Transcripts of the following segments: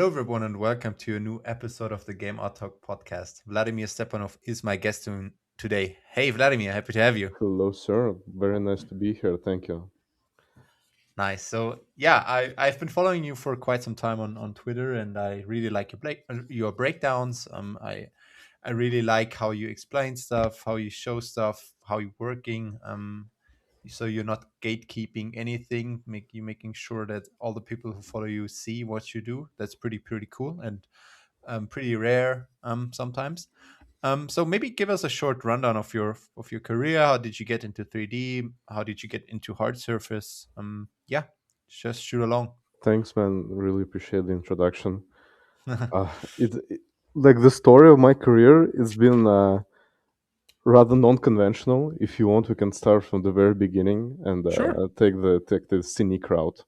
Hello, everyone, and welcome to a new episode of the Game Art Talk podcast. Vladimir Stepanov is my guest today. Hey, Vladimir, happy to have you. Hello, sir. Very nice to be here. Thank you. Nice. So, yeah, I've been following you for quite some time on Twitter, and I really like your breakdowns. I really like how you explain stuff, how you show stuff, how you're working. So you're not gatekeeping anything, making sure that all the people who follow you see what you do. That's pretty cool and pretty rare sometimes. So maybe give us a short rundown of your career. How did you get into 3D? How did you get into hard surface? Yeah, just shoot along. Thanks, man. Really appreciate the introduction. It like the story of my career has been rather non-conventional. If you want, we can start from the very beginning and Sure. take the scenic route.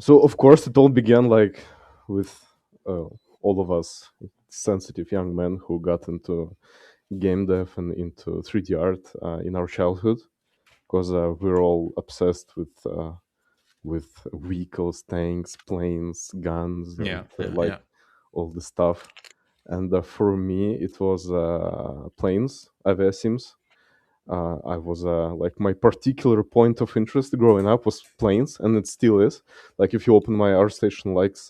So, of course, it all began like with uh, all of us sensitive young men who got into game dev and into 3D art in our childhood, because we're all obsessed with vehicles, tanks, planes, guns, and Yeah. all the stuff. And for me, it was planes, aviasims. I was like my particular point of interest growing up was planes, and it still is. Like if you open my ArtStation likes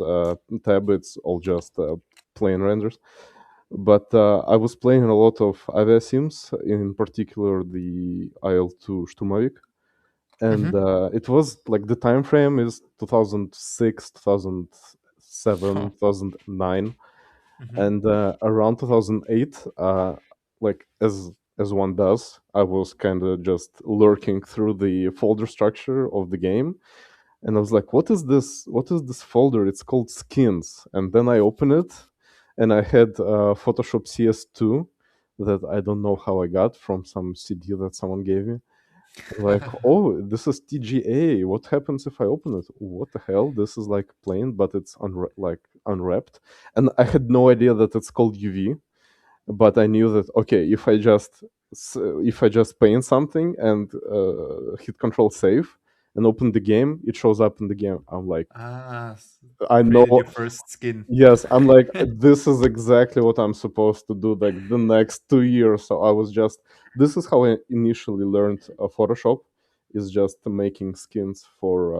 tab, it's all just plane renders. But I was playing a lot of aviasims, in particular the IL-2 Sturmovik, and Hmm. it was like the time frame is 2006, 2007, 2009, Hmm. and around 2008, like as one does, I was kind of just lurking through the folder structure of the game, and I was like, what is this folder? It's called skins. And then I open it, and I had Photoshop CS2 that I don't know how I got from some CD that someone gave me. Like, oh, this is TGA. What happens if I open it? What the hell? This is like plain, but it's like unwrapped. And I had no idea that it's called UV, but I knew that okay, if I just paint something and hit Control Save and open the game, it shows up in the game. I'm like, I know. Created your first skin. Yes, I'm like, this is exactly what I'm supposed to do like the next 2 years. So I was just, this is how I initially learned Photoshop, is just making skins for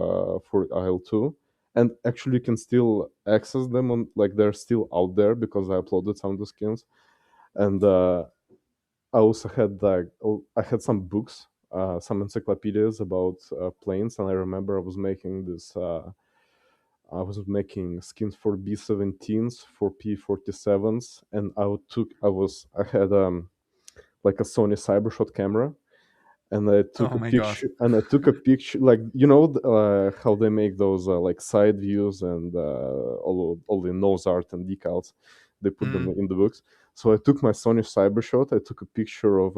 IL-2. And actually, you can still access them on, like, they're still out there because I uploaded some of the skins. And I also had like, I had some books, some encyclopedias about planes, and I remember I was making skins for B-17s, for P-47s, and I had like a Sony Cybershot camera, and I took Oh a my god. picture. And I took a picture, like how they make those like side views and all the nose art and decals. They put them Mm. in the books. So I took my Sony Cybershot. I took a picture of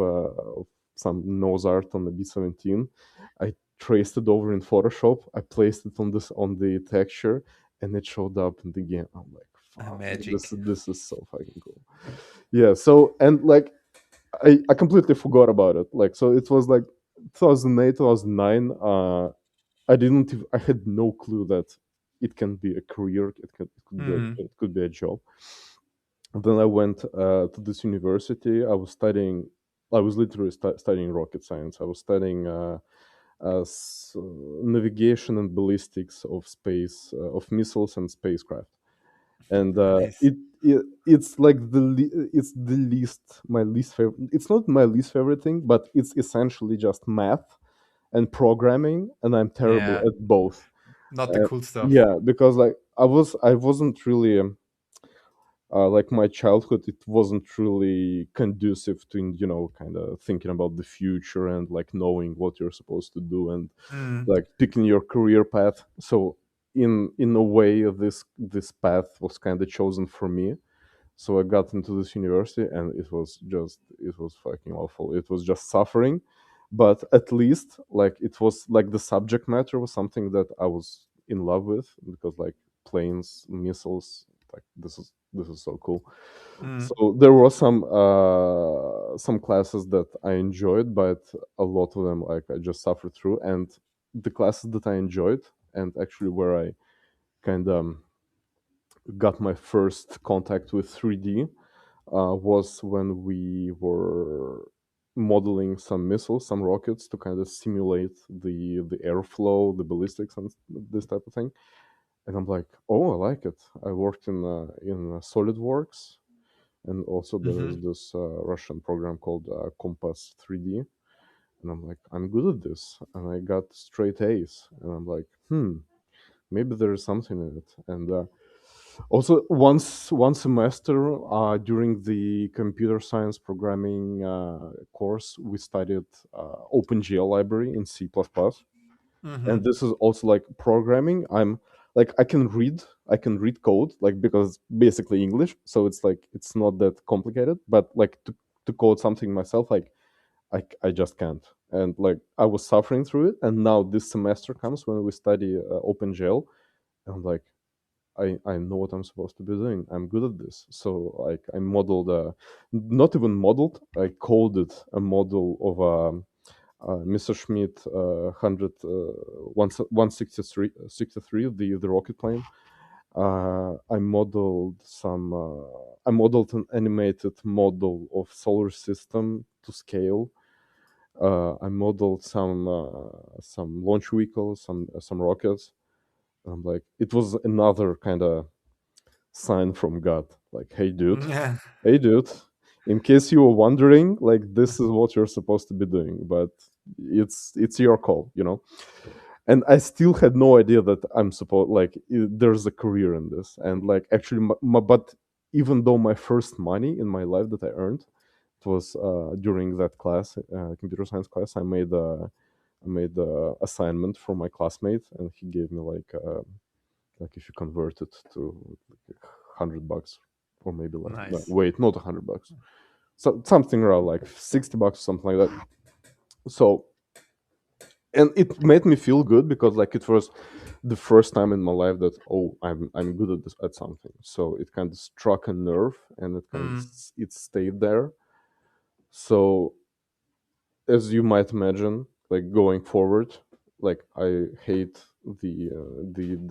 some nose art on the B-17. I traced it over in Photoshop. I placed it on the texture, and it showed up in the game. I'm like, fuck, this Magic. this is so fucking cool. Yeah. So, and like I completely forgot about it. Like, so it was like 2008, 2009. I had no clue that it can be a career. Mm. It could be a job. And then I went to this university. I was literally studying rocket science. I was studying navigation and ballistics of space, of missiles and spacecraft. And Nice. it's like it's the least my least favorite. It's not my least favorite thing, but it's essentially just math and programming, and I'm terrible Yeah. at both. Not the cool stuff. Yeah, because like I wasn't really like my childhood. It wasn't really conducive to kind of thinking about the future and like knowing what you're supposed to do and Mm. like picking your career path. So in a way, this path was kind of chosen for me. So I got into this university, and it was fucking awful. It was just suffering, but at least like it was like the subject matter was something that I was in love with, because like planes, missiles, like this is so cool. Mm. So there were some classes that I enjoyed, but a lot of them like I just suffered through. And the classes that I enjoyed, and actually where I kind of got my first contact with 3D was when we were modeling some missiles, some rockets to kind of simulate the airflow, the ballistics, and this type of thing. And I'm like, oh, I like it. I worked in SolidWorks, and also there is Hmm. this Russian program called Compass 3D. And I'm like, I'm good at this, and I got straight A's. And I'm like, maybe there is something in it. And also, one semester during the computer science programming course, we studied OpenGL library in C++, Hmm. and this is also like programming. I'm like I can read code like because it's basically English, so it's like it's not that complicated. But like to code something myself, like I just can't. And like I was suffering through it, and now this semester comes when we study OpenGL, and I'm like I know what I'm supposed to be doing. I'm good at this. So like I modeled, not even modeled. I coded a model of Messerschmitt 163, the rocket plane. I modeled some. I modeled an animated model of solar system to scale. I modeled some launch vehicles, some rockets. I'm like, it was another kind of sign from God. Like, Yeah. hey, dude, in case you were wondering, like, this is what you're supposed to be doing, but it's your call, you know. And I still had no idea that I'm supposed like there's a career in this, and like actually, but even though my first money in my life that I earned it was during that class, computer science class, I made a assignment for my classmate, and he gave me like if you convert it to like $100 or maybe less. No, Nice. wait, not $100. So something around like $60 or something like that. So and it made me feel good because like it was the first time in my life that oh I'm good at this at something. So it kind of struck a nerve and it kind of Mm. it stayed there. So as you might imagine, like going forward, like I hate the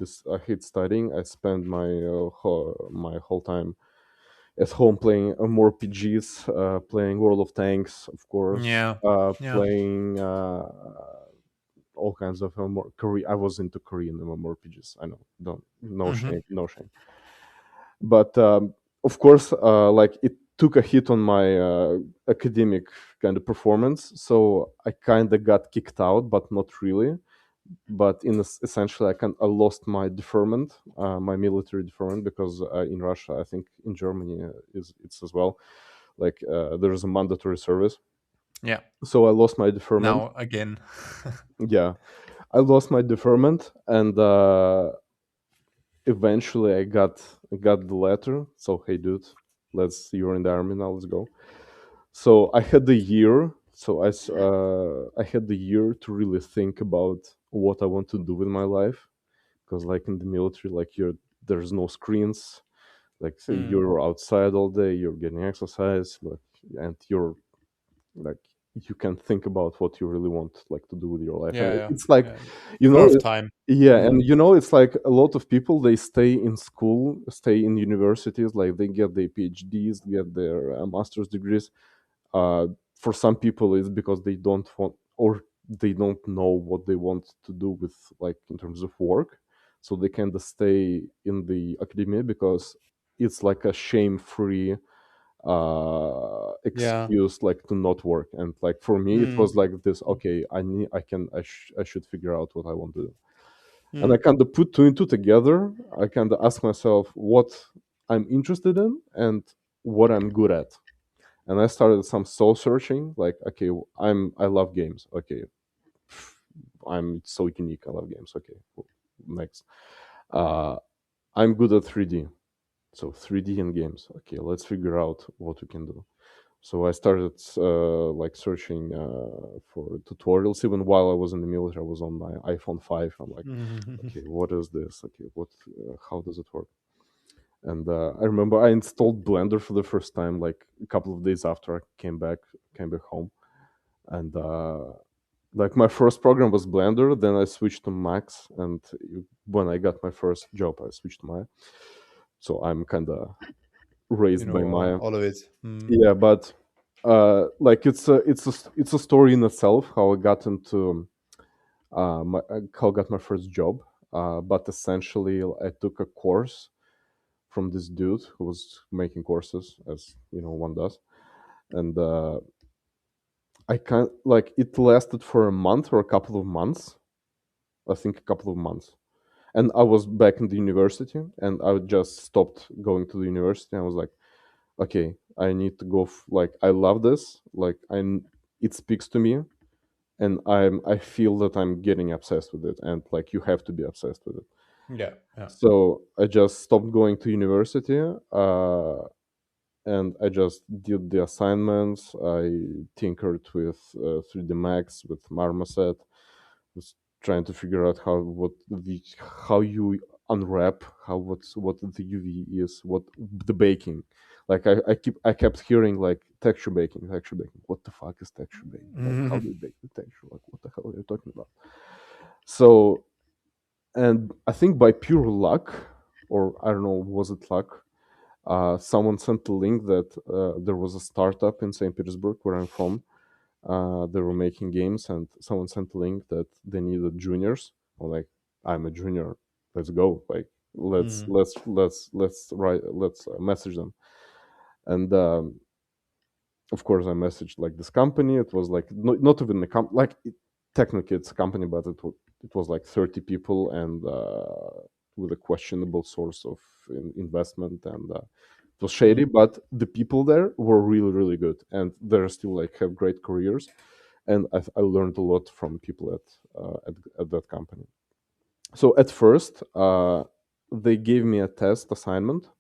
this I hate studying. I spend my whole time at home playing more PGs, playing World of Tanks, of course, Yeah. Yeah. playing all kinds of more Korean. I was into Korean MMORPGs. I know, don't no Hmm. shame, no shame. But of course, like it took a hit on my academic kind of performance, so I kind of got kicked out, but not really. But essentially, I lost my deferment, my military deferment, because in Russia, I think in Germany is it's as well. Like there is a mandatory service, Yeah. so I lost my deferment. Now again. Yeah, I lost my deferment, and eventually I got the letter. So hey, dude, you're in the army now. Let's go. So I had the year. So I had the year to really think about what I want to do with my life, because like in the military, like there's no screens. Like say Mm. you're outside all day, you're getting exercise, like, and you're like you can think about what you really want like to do with your life. Yeah. And Yeah. it's like Yeah. you A lot know of time. yeah, Mm. and you know, it's like a lot of people they stay in school, stay in universities, like they get their PhDs, get their master's degrees. Uh, for some people, it's because they don't want or they don't know what they want to do with like in terms of work, so they kind of stay in the academia because it's like a shame-free Yeah. excuse like to not work. And like for me, it Mm. was like this. Okay, I should figure out what I want to do, and I Mm. kind of put two and two together. I kind of ask myself what I'm interested in and what I'm good at. And I started some soul searching. Like, okay, I love games. Okay, I'm so unique. I love games. Okay, next. Uh, I'm good at 3D. So 3D and games. Okay, let's figure out what we can do. So I started like searching for tutorials. Even while I was in the military, I was on my iPhone 5. I'm like, okay, what is this? Okay, how does it work? And I remember I installed Blender for the first time like a couple of days after I came back home, and like my first program was Blender. Then I switched to Max, and when I got my first job, I switched to Maya. so I'm kind of You raised by know my. all of it. Mm. Yeah, but like it's a story in itself how I got into how I got my first job. But essentially, I took a course from this dude who was making courses, as you know, one does, and I can't like it lasted for a month or a couple of months. I think a couple of months, and I was back in the university, and I just stopped going to the university. I was like, okay, I need to go. Like, I love this. Like, it speaks to me, and I feel that I'm getting obsessed with it, and like you have to be obsessed with it. Yeah, yeah. So I just stopped going to university, and I just did the assignments. I tinkered with 3D Max, with Marmoset, was trying to figure out how you unwrap, what the UV is, what the baking. Like I kept hearing like texture baking, texture baking. What the fuck is texture baking? Like, how do you bake the texture? Like, what the hell are you talking about? So, and I think by pure luck, or I don't know, was it luck? Someone sent a link that there was a startup in St. Petersburg, where I'm from. They were making games, and someone sent a link that they needed juniors. I'm like, I'm a junior. Let's go. Like, Mm. let's message them. And of course, I messaged like this company. It was like not even a technically it's a company, but it was like 30 people, and with a questionable source of investment, and it was shady. Mm. But the people there were really really good, and they're still like have great careers, and I learned a lot from people at that company. So at first, they gave me a test assignment,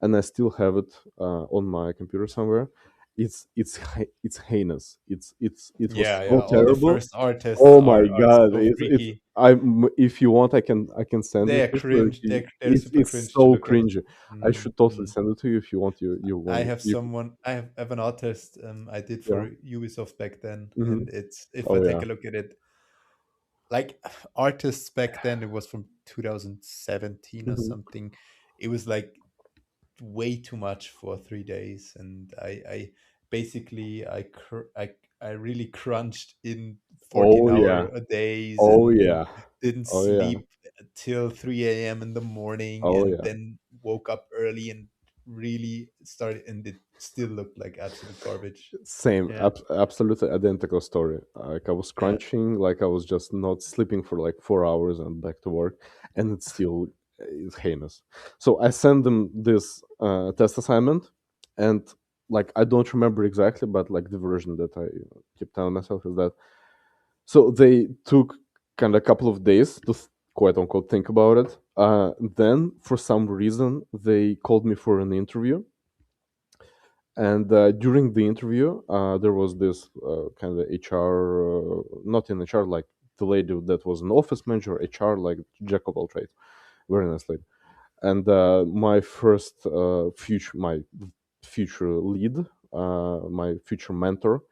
and I still have it on my computer somewhere. It's heinous. It was Yeah, so yeah. All the terrible. first artists Oh my are god! so It's freaky. if you want, I can send They it are to you. cringe. They're super It's cringe to so look at. cringy. I Mm, should totally mm. send it to you if you want. You I want have you someone. I have an artist. I did yeah. for Ubisoft back then, Hmm. and it's if I Oh take yeah. a look at it, like artists back then, it was from 2017 or Hmm. something. It was like way too much for 3 days, and I basically I really crunched in 14 Oh yeah. hour a days, Oh and yeah. didn't Oh yeah. sleep till 3 a.m. in the morning, Oh and yeah. then woke up early and really started, and it still looked like absolute garbage. Same, Yeah, absolutely identical story. Like I was yeah. crunching, like I was just not sleeping for like 4 hours and back to work, and it's still is heinous. So I sent them this test assignment, and like I don't remember exactly, but like the version that I keep telling myself is that so they took kind of a couple of days to quote unquote think about it. Then for some reason they called me for an interview, and during the interview, there was this kind of HR, not in HR, like the lady that was an office manager, HR, like jack of all trades, very nice lady. And my future lead, my future mentor,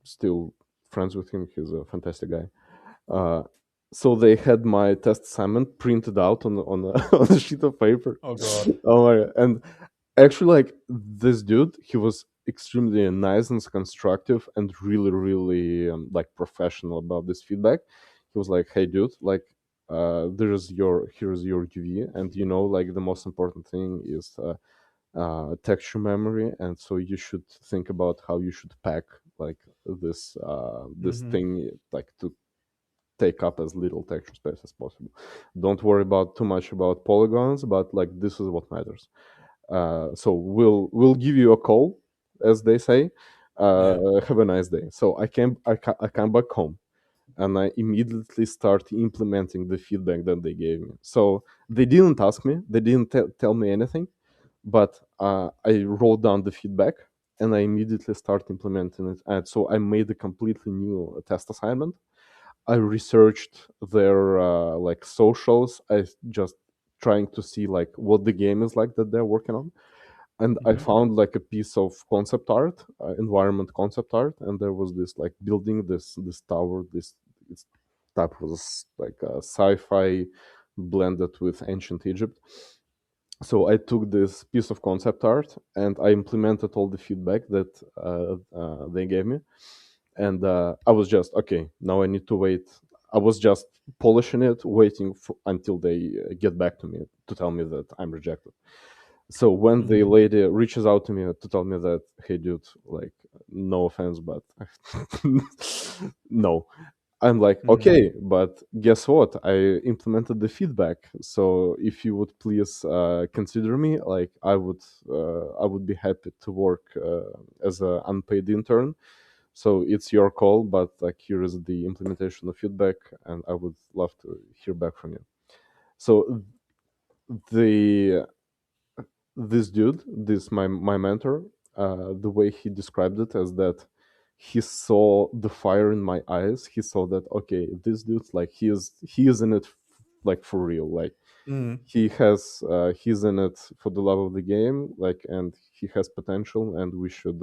still friends with him. He's a fantastic guy. Uh, so they had my test assignment printed out on a sheet of paper. Oh God. Oh my! And actually, like this dude, he was extremely nice and constructive, and really, really like professional about this feedback. He was like, "Hey, dude, like, here's your UV, and you know, like the most important thing is texture memory, and so you should think about how you should pack like this Hmm. thing like to take up as little texture space as possible. Don't worry about too much about polygons, but like this is what matters. So we'll give you a call, as they say. Yeah. Have a nice day. So I came back home, and I immediately start implementing the feedback that they gave me. So they didn't ask me, they didn't tell me anything, but I wrote down the feedback, and I immediately start implementing it. And so I made a completely new test assignment. I researched their like socials. I just trying to see like what the game is like that they're working on, and I Hmm. found like a piece of concept art, environment concept art, and there was this like building, this tower, this type was like a sci-fi blended with ancient Egypt, So I took this piece of concept art and I implemented all the feedback that they gave me, and I was just okay. Now I need to wait. I was just polishing it, waiting until they get back to me to tell me that I'm rejected. So when the Hmm. lady reaches out to me to tell me that, hey dude, like no offense, but no, I'm like, Hmm. okay, but guess what? I implemented the feedback. So if you would please consider me, like I would be happy to work as an unpaid intern. So it's your call, but like here is the implementation of feedback, and I would love to hear back from you. So the this dude, this my mentor, the way he described it as that he saw the fire in my eyes. He saw that okay, this dude like he is in it like for real. Like Hmm. he's in it for the love of the game. Like and he has potential, and we should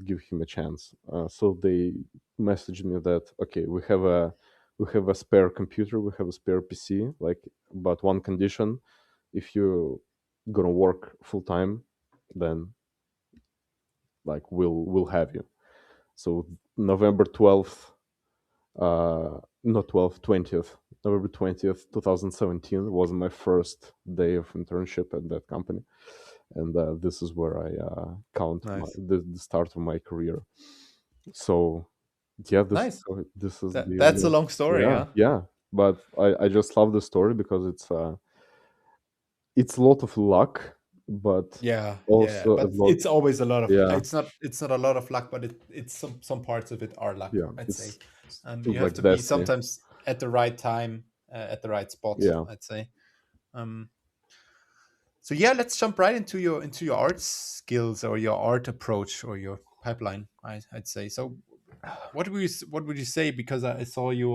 give him a chance. So they messaged me that okay, we have a spare computer, we have a spare PC, like but one condition, if you gonna work full time, then like we'll have you. So November 12th, not 12th, 20th, November 20th, 2017 was my first day of internship at that company, and this is where I count Nice. the start of my career. So yeah, Nice. this is That the that's a only long story, yeah huh? yeah. But I just love the story because it's a lot of luck, but Yeah, yeah, also a but lot it's always a lot of yeah it's not a lot of luck, but it's some parts of it are luck, yeah I'd say. it's You have like to be destiny. sometimes at the right time, at the right spot, Yeah. I'd say. Um, so yeah, let's jump right into your art skills or your art approach or your pipeline. I'd say. So, what would you say? Because I saw you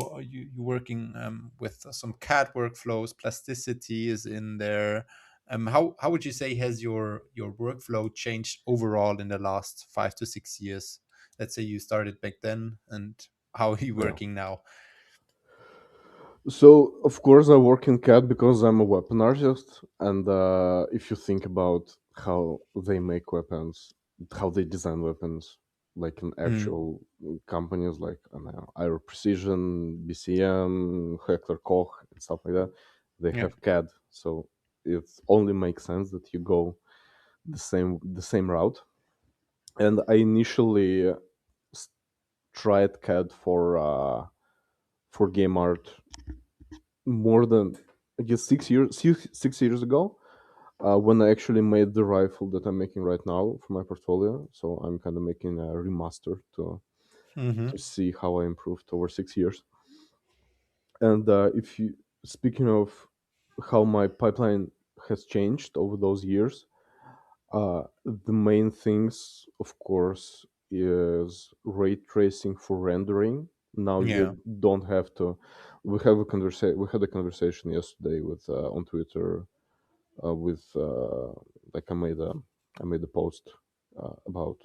working with some CAD workflows. Plasticity is in there. How would you say has your workflow changed overall in the last 5 to 6 years? Let's say you started back then, and how are you Yeah. working now? So of course I work in CAD because I'm a weapon artist, and if you think about how they make weapons, how they design weapons, like in Mm, actual companies like I don't know, Aero Precision, BCM, Hector Koch, and stuff like that, they yeah. have CAD. So it only makes sense that you go the same route. And I initially s- tried CAD for game art more than I guess 6 years 6 years ago when I actually made the rifle that I'm making right now for my portfolio. So I'm kind of making a remaster to Hmm. see how I improved over 6 years. And if you speaking of how my pipeline has changed over those years, the main things, of course, is ray tracing for rendering. Now Yeah. you don't have to. We have a conversation. We had a conversation yesterday with on Twitter with like I made a post about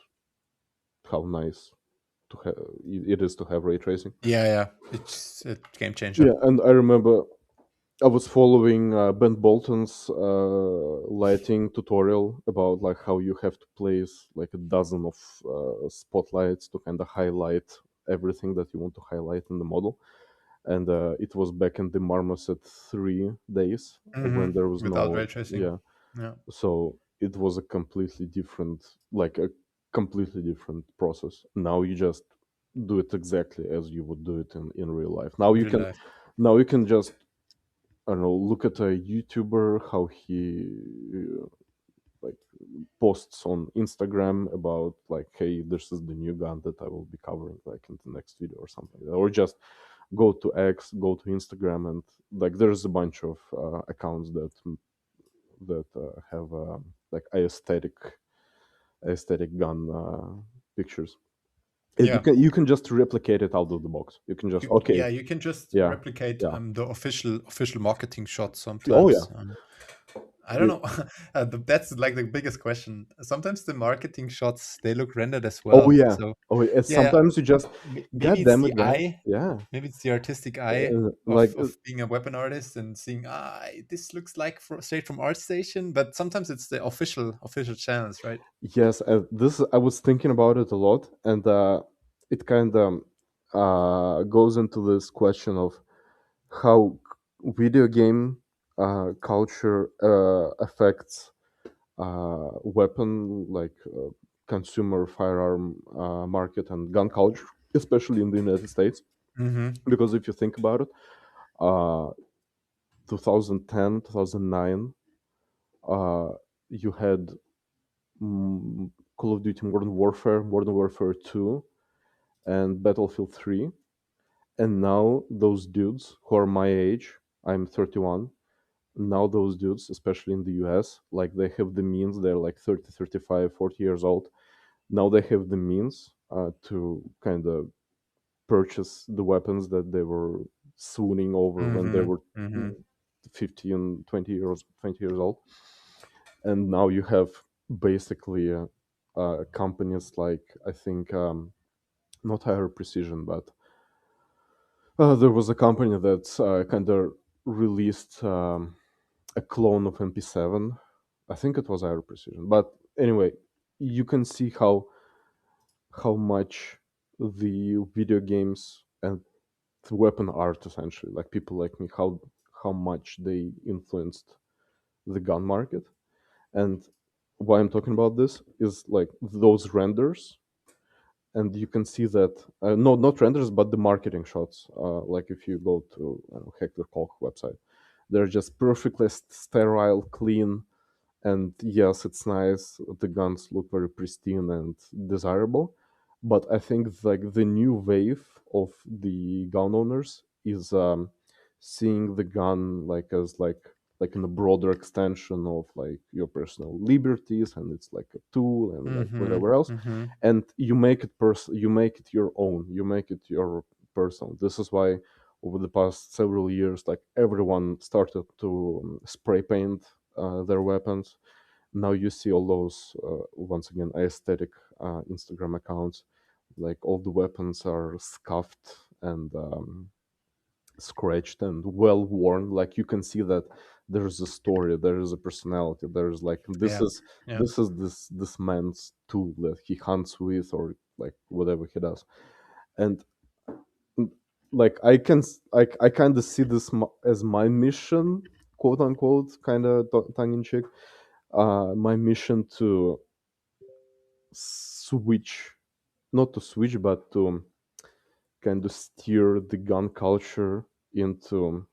how nice it is to have ray tracing. Yeah, yeah. It's a game Yeah, changer. and I remember I was following Ben Bolton's lighting tutorial about like how you have to place like a dozen of spotlights to kind of highlight everything that you want to highlight in the model. And it was back in the Marmoset 3 days when there was Without ray no tracing. yeah. Yeah. So it was a completely different like a completely different process. Now you just do it exactly as you would do it in real life. Real life. Now you can just I don't know, look at a YouTuber how he like posts on Instagram about like, hey, this is the new gun that I will be covering like in the next video or something like that. Or just go to X, go to Instagram, and like there's a bunch of accounts that have like aesthetic gun pictures. And Yeah. you can just replicate it out of the box. You can just okay, Yeah, you can just yeah, replicate yeah, the official marketing shot oh yeah, sometimes. I don't know. That's like the biggest question. Sometimes the marketing shots they look rendered as Oh well. yeah. So Oh, yeah. yeah, Sometimes you just, maybe God it's damn the it, guys. eye. Yeah. Maybe it's the artistic eye Like, of being a weapon artist and seeing this looks like straight from ArtStation. But sometimes it's the official channels, right? yes, this I was thinking about it a lot, and it kind of goes into this question of how video game culture affects weapon, like consumer firearm market and gun culture, especially in the United States. Mm-hmm. Because if you think about it, uh, 2010, 2009, uh, you had Call of Duty Modern Warfare, Modern Warfare 2, and Battlefield 3. And now those dudes who are my age, I'm 31, now those dudes, especially in the US, like they have the means, they're like 30, 35, 40 years old. Now they have the means to kind of purchase the weapons that they were swooning over when they Mm-hmm. were Mm-hmm. 15, 20 years old. And now you have basically companies like, I think, not Higher Precision, but there was a company that kind of released a clone of MP7. I think it was Higher Precision, but anyway, you can see how much the video games and the weapon art, essentially, like people like me, how much they influenced the gun market. And why I'm talking about this is like those renders, and you can see that no, not renders, but the marketing shots. Like if you go to Hector Koch website, they're just perfectly sterile, clean, and yes, it's nice. The guns look very pristine and desirable, but I think like the new wave of the gun owners is seeing the gun like as like in a broader extension of like your personal liberties, and it's like a tool and like Mm-hmm. whatever else, Mm-hmm. and you make it you make it your own, you make it your personal. This is why over the past several years, like everyone started to spray paint their weapons. Now you see all those once again aesthetic Instagram accounts, like all the weapons are scuffed and scratched and well worn. Like you can see that there's a story, there is a personality, there's like Yeah. Yeah. this man's tool that he hunts with, or like whatever he does. And like I kind of see this as my mission, quote unquote, kind of tongue in cheek, my mission to switch, not to switch, but to kind of steer the gun culture into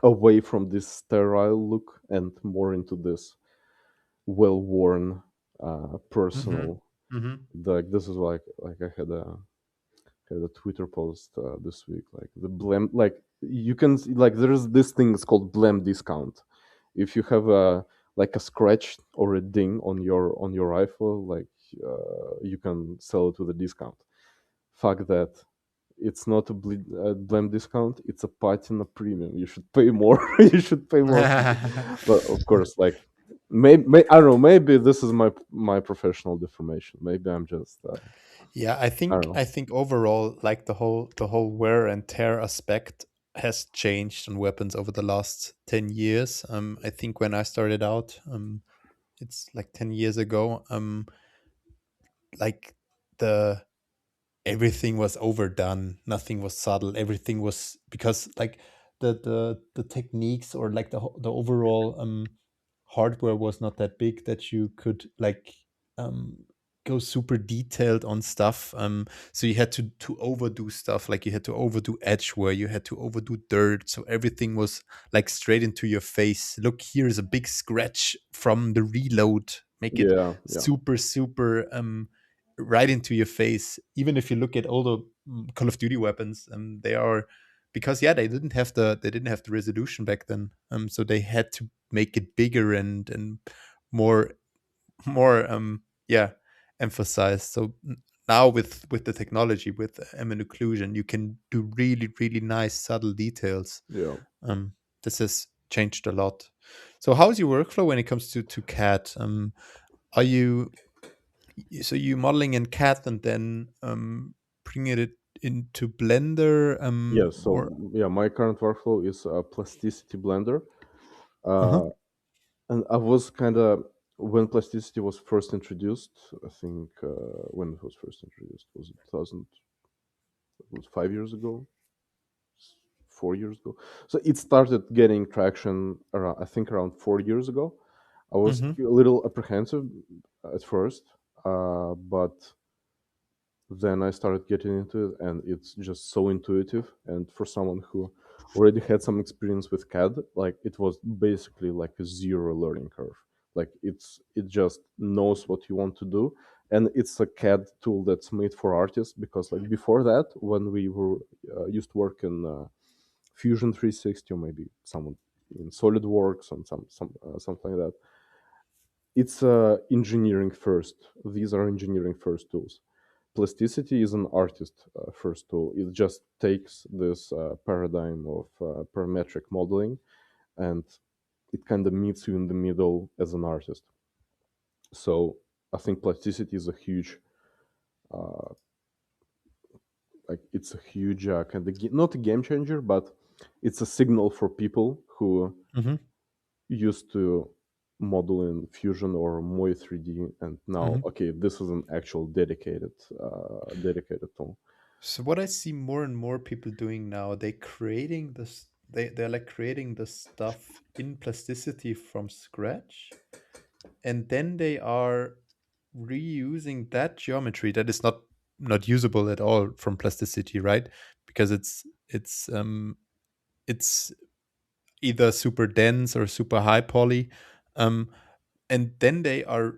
away from this sterile look and more into this well-worn, Mm-hmm. personal. Mm-hmm. Like this is like I had a Twitter post this week, like the blem, like you can see, like there's this thing is called blem discount. If you have a like a scratch or a ding on your rifle, like you can sell it with a discount. Fuck that. It's not a blem discount. It's a patina premium. You should pay more. You should pay more. But of course, like maybe I don't know. Maybe this is my professional deformation. Maybe I'm just Yeah, I I don't think know. I think overall, like the whole wear and tear aspect has changed on weapons over the last 10 years. I think when I started out, it's like 10 years ago. Like the everything was overdone, nothing was subtle, everything was because like the techniques or like the overall hardware was not that big that you could like um go super detailed on stuff. So you had to overdo stuff, like you had to overdo edge wear, you had to overdo dirt, so everything was like straight into your face. Look, here's a big scratch from the reload, make it Yeah, yeah, super right into your face. Even if you look at all the Call of Duty weapons, they are, because yeah, they didn't have the resolution back then, so they had to make it bigger and more yeah, emphasized. So now with the technology, with M occlusion, you can do really nice subtle details. yeah. This has changed a lot. So how's your workflow when it comes to CAD? Are you so you modeling in CAD and then bringing it into Blender Yeah, so or yeah, my current workflow is a plasticity blender. uh-huh. Uh, and I was kind of, when plasticity was first introduced, I think when it was first introduced, was it 2000, it was 5 years ago, 4 years ago. So it started getting traction around, I think around 4 years ago. I was Mm-hmm. a little apprehensive at first, but then I started getting into it, and it's just so intuitive. And for someone who already had some experience with CAD, like it was basically like a zero learning curve. Like it just knows what you want to do, and it's a CAD tool that's made for artists. Because like before that, when we were used to work in Fusion 360, or maybe someone in SolidWorks and something like that, it's engineering first. These are engineering first tools. Plasticity is an artist first tool. It just takes this paradigm of parametric modeling, and it kind of meets you in the middle as an artist. So I think plasticity is a huge, uh, like it's a huge kind of not a game changer, but it's a signal for people who Mm-hmm. used to model in Fusion or Moi 3D, and now Mm-hmm. okay, this is an actual dedicated tool. So what I see more and more people doing now, they're like creating the stuff in plasticity from scratch, and then they are reusing that geometry that is not usable at all from plasticity, right? Because it's either super dense or super high poly, um, and then they are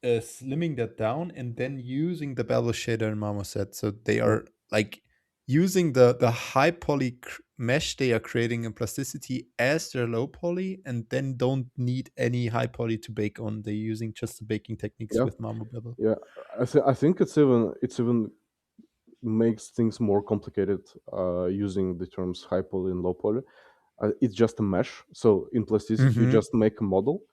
slimming that down and then using the bevel shader and marmoset. So they Yeah, are like using the high poly mesh they are creating in plasticity as their low poly, and then don't need any high poly to bake on. They're using just the baking techniques yeah, with marmo bevel. yeah. I think it's even makes things more complicated using the terms high poly and low poly. It's just a mesh. So in plasticity, you Mm-hmm. just make a model,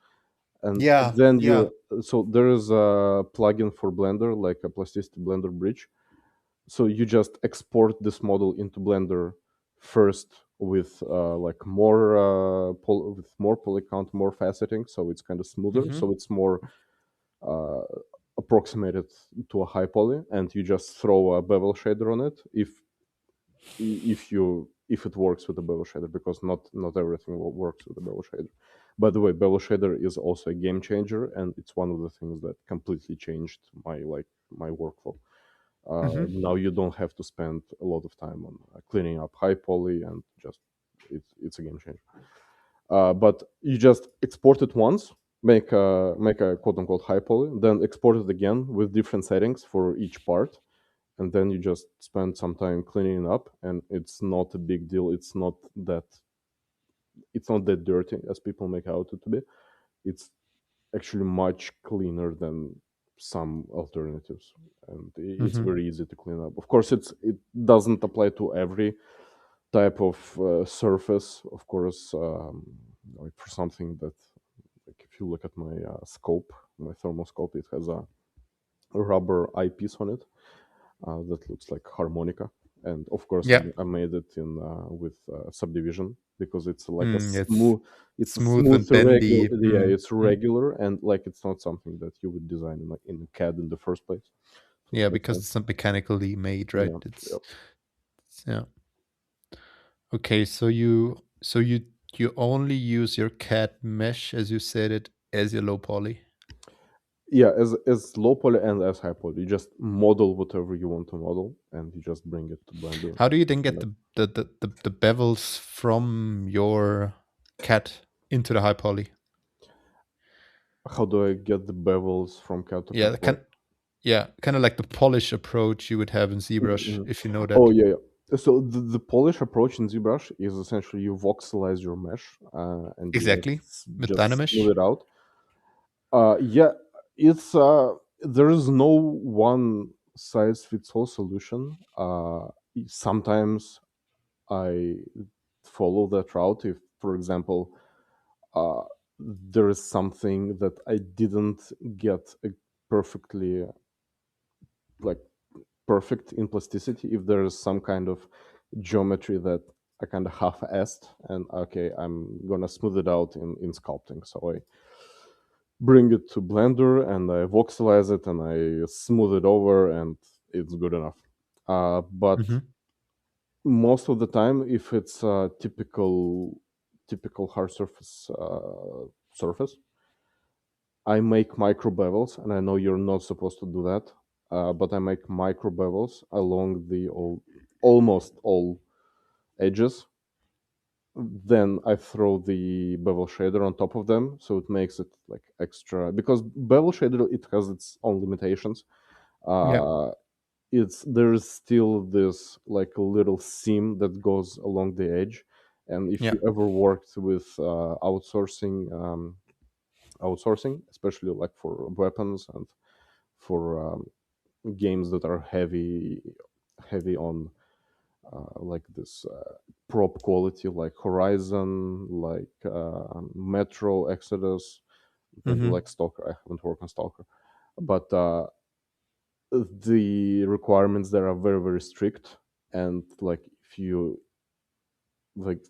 and Yeah, then yeah. you. So there is a plugin for Blender, like a plasticity Blender bridge. So you just export this model into Blender first with like more with more poly count, more faceting, so it's kind of smoother, Mm-hmm. so it's more uh, approximated to a high poly, and you just throw a bevel shader on it if it works with the bevel shader, because not everything works with the bevel shader. By the way, bevel shader is also a game changer, and it's one of the things that completely changed my workflow. Mm-hmm. Now you don't have to spend a lot of time on cleaning up high poly, and just it's a game changer. But you just export it once, make a quote unquote high poly, then export it again with different settings for each part, and then you just spend some time cleaning it up, and it's not a big deal. It's not that dirty as people make out it to be. It's actually much cleaner than some alternatives, and it's Mm-hmm. very easy to clean up. Of course, it doesn't apply to every type of surface. Of course, like for something that, like if you look at my scope, my thermal scope, it has a rubber eyepiece on it that looks like harmonica. And of course, Yeah. I made it in with subdivision, because it's like a It's it's a smooth smooth and regular. bendy. Yeah, it's Mm. regular, and like it's not something that you would design in CAD in the first place. So Yeah, that's because it's not mechanically made, right? yeah, yeah. Yeah. Okay, so you only use your cat mesh as you said it as your low poly. Yeah, as low poly and as high poly, you just model whatever you want to model, and you just bring it to Blender. How do you then get And the bevels from your cat into the high poly? how do I get the bevels from CAD to Yeah, CAD? the kind yeah, kind of like the polish approach you would have in ZBrush, Mhm. if you know Oh that. yeah, yeah. So the polish approach in ZBrush is essentially you voxelize your mesh, and you Exactly. With just smooth Dynamesh. it out. Yeah, it's there is no one size fits all solution. Sometimes I follow that route. If, for example, uh, there is something that I didn't get a perfectly like perfect in plasticity. If there is some kind of geometry that I kind of half-assed, and okay, I'm gonna smooth it out in sculpting. So I bring it to Blender and I voxelize it and I smooth it over, and it's good enough. But Hmm. most of the time, if it's a typical hard surface, I make micro bevels, and I know you're not supposed to do that, but I make micro bevels along almost all edges. Then I throw the bevel shader on top of them, so it makes it like extra. Because bevel shader, it has its own limitations. Yeah. Uh, it's there is still this like a little seam that goes along the edge, and if Yeah. you ever worked with outsourcing, especially like for weapons and for games that are heavy on like this prop quality, like Horizon, like Metro Exodus, maybe Hmm. like Stalker. I haven't worked on Stalker, but the requirements there are very strict, and like if you like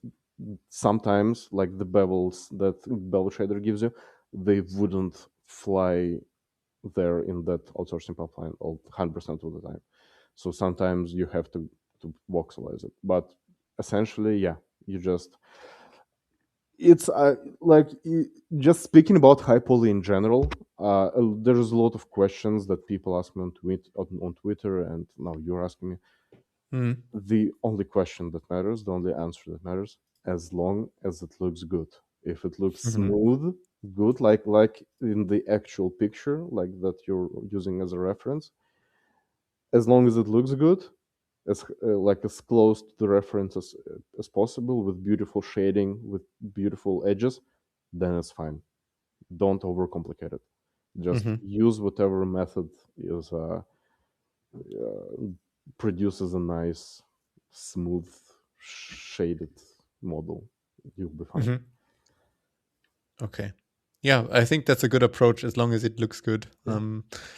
sometimes like the bevels that bevel shader gives you, they wouldn't fly there in that outsourcing pipeline all 100% of the time. So sometimes you have to voxelize it, but essentially, yeah, you just it's like just speaking about high poly in general. There's a lot of questions that people ask me on Twitter, and now you're asking me. Hmm. The only question that matters, the only answer that matters, as long as it looks good. If it looks Hmm. smooth, good, like in the actual picture, like that you're using as a reference, as long as it looks good, as like as close to the reference as possible, with beautiful shading, with beautiful edges, then it's fine. Don't overcomplicate it. Just Hmm. use whatever method is produces a nice, smooth, shaded model. You'll be fine. Hmm. Okay. Yeah, I think that's a good approach as long as it looks good. Yeah,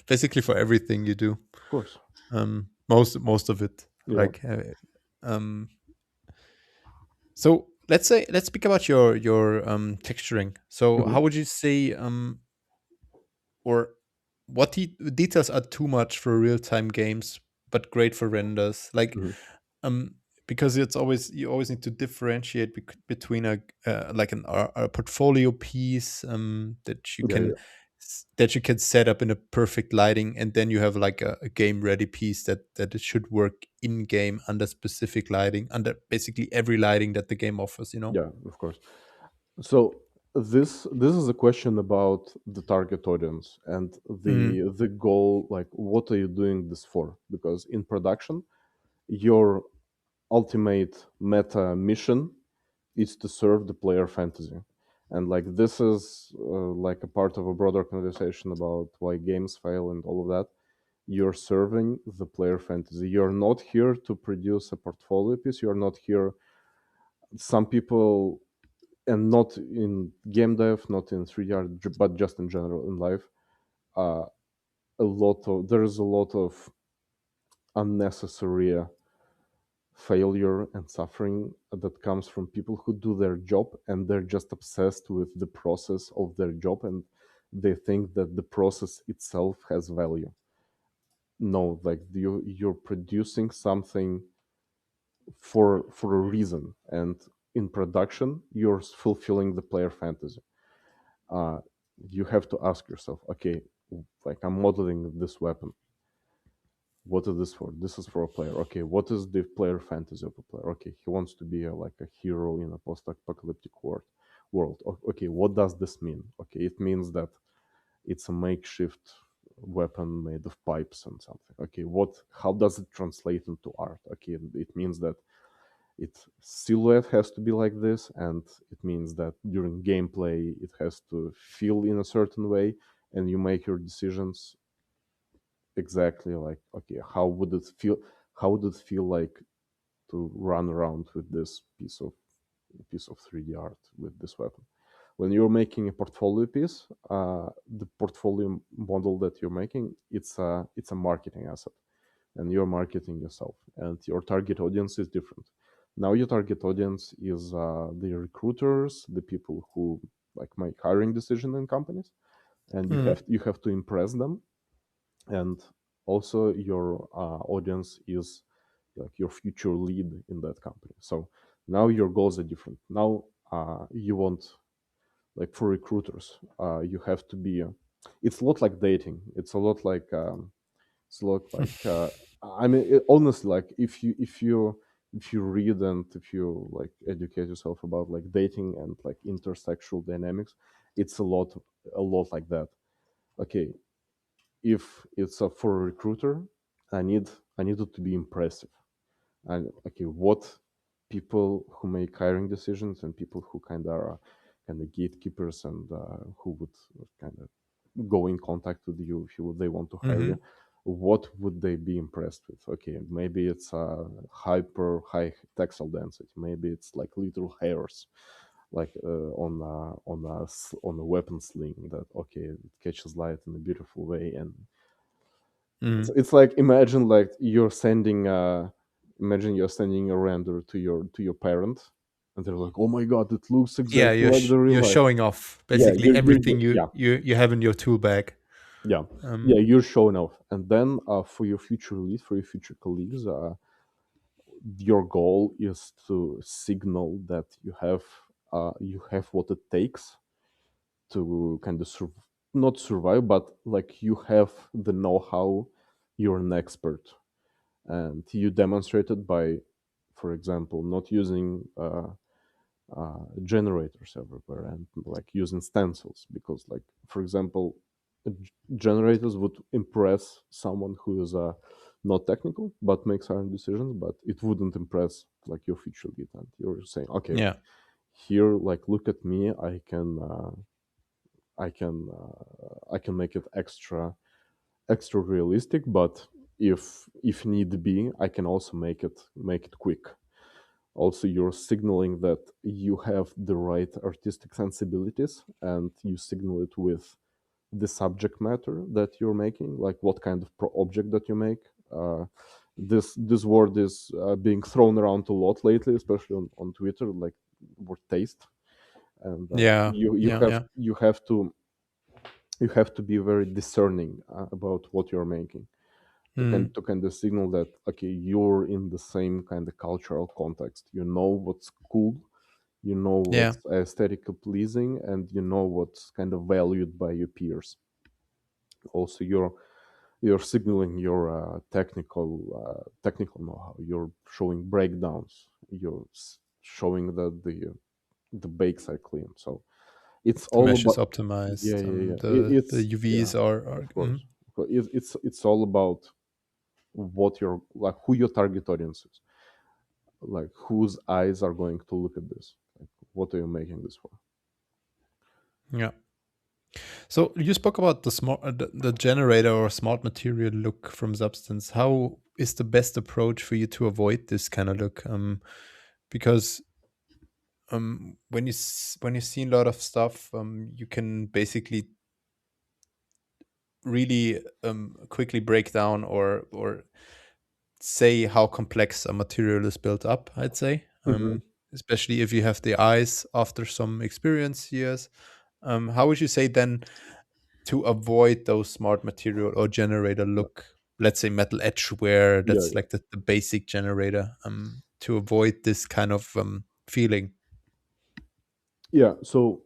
Basically for everything you do. of course. Most of it. Yeah. Like um so let's speak about your texturing. So Hmm. how would you say or what details are too much for real-time games but great for renders? Like Hmm. um because it's always you always need to differentiate between a portfolio piece Yeah, yeah, that you can set up in a perfect lighting, and then you have like a game ready piece that it should work in game under specific lighting, under basically every lighting that the game offers, you know. yeah. Of course. So this is a question about the target audience and Mm, the goal. Like, what are you doing this for? Because in production, your ultimate meta mission is to serve the player fantasy, and like this is like a part of a broader conversation about why games fail and all of that. You're serving the player fantasy. You're not here to produce a portfolio piece. You're not here. Some people, and not in game dev, not in 3D art, but just in general in life, uh, there is a lot of unnecessary failure and suffering that comes from people who do their job, and they're just obsessed with the process of their job, and they think that the process itself has value. No, like you're producing something for a reason, and in production you're fulfilling the player fantasy. uh, you have to ask yourself, okay, like I'm modeling this weapon. What is this for? This is for a player. Okay, what is the player fantasy of a player? Okay, he wants to be like a hero in a post-apocalyptic world. Okay, what does this mean? Okay, it means that it's a makeshift weapon made of pipes and something. Okay, how does it translate into art? Okay, it means that its silhouette has to be like this, and it means that during gameplay it has to feel in a certain way, and you make your decisions exactly like, okay, how would it feel like to run around with this piece of 3D art with this weapon. when you're making a portfolio piece, the portfolio model that you're making, it's a marketing asset, and you're marketing yourself, and your target audience is different. Now your target audience is the recruiters, the people who like make hiring decision in companies, and you Mm. have to impress them. And also your audience is like your future lead in that company. So now your goals are different. Now you want, like for recruiters, you have to be it's a lot like dating. It's a lot like I mean, honestly, like if you read and if you like educate yourself about like dating and like intersexual dynamics, it's a lot like that. Okay, if it's for a recruiter, I need I need it to be impressive. And okay, what people who make hiring decisions and people who kind of gatekeepers and who would kind of go in contact with you if they want to hire Mm-hmm. you, what would they be impressed with? Okay, maybe it's hyper high textile density, maybe it's like little hairs like on a weapon sling that okay, it catches light in a beautiful way. And it's, Mm. it's like imagine you're sending a render to your parent, and they're like, oh my god, it looks Yeah, exactly like the real you're life. showing off Yeah, basically everything yeah, you have in your tool bag. yeah, Um, yeah, you're showing off. And then for your future lead, for your future colleagues, your goal is to signal that you have what it takes to kind of not survive, but like you have the know-how, you're an expert, and you demonstrate it by, for example, not using generators everywhere and like using stencils, because like for example, generators would impress someone who is not technical but makes hiring decisions, but it wouldn't impress like your future lead. And you're saying, okay, yeah, here, like look at me, I can make it extra realistic, but if need be, I can also make it quick. Also, you're signaling that you have the right artistic sensibilities, and you signal it with the subject matter that you're making, like what kind of object that you make. This word is being thrown around a lot lately, especially on Twitter, like word taste. And yeah, you yeah, have yeah. be very discerning about what you're making, Mm. to kind of signal that okay, you're in the same kind of cultural context. You know what's cool, you know Yeah, what's aesthetically pleasing, and you know what's kind of valued by your peers. Also, you're signaling your technical know-how. You're showing breakdowns. You're showing that the bakes are clean. So it's the all mesh is about, yeah, optimized. yeah, yeah. The It's yeah, UVs are of course. It's all about what your like who your target audience is, like whose eyes are going to look at this, like what are you making this for. yeah. So you spoke about the generator or smart material look from Substance. How is the best approach for you to avoid this kind of look? Because when you see a lot of stuff, you can basically really quickly break down or say how complex a material is built up. I'd say, Hmm. especially if you have the eyes after some experience years. How would you say then to avoid those smart material or generator look? Let's say metal edgeware. Yeah, That's like the basic generator. To avoid this kind of feeling. yeah. So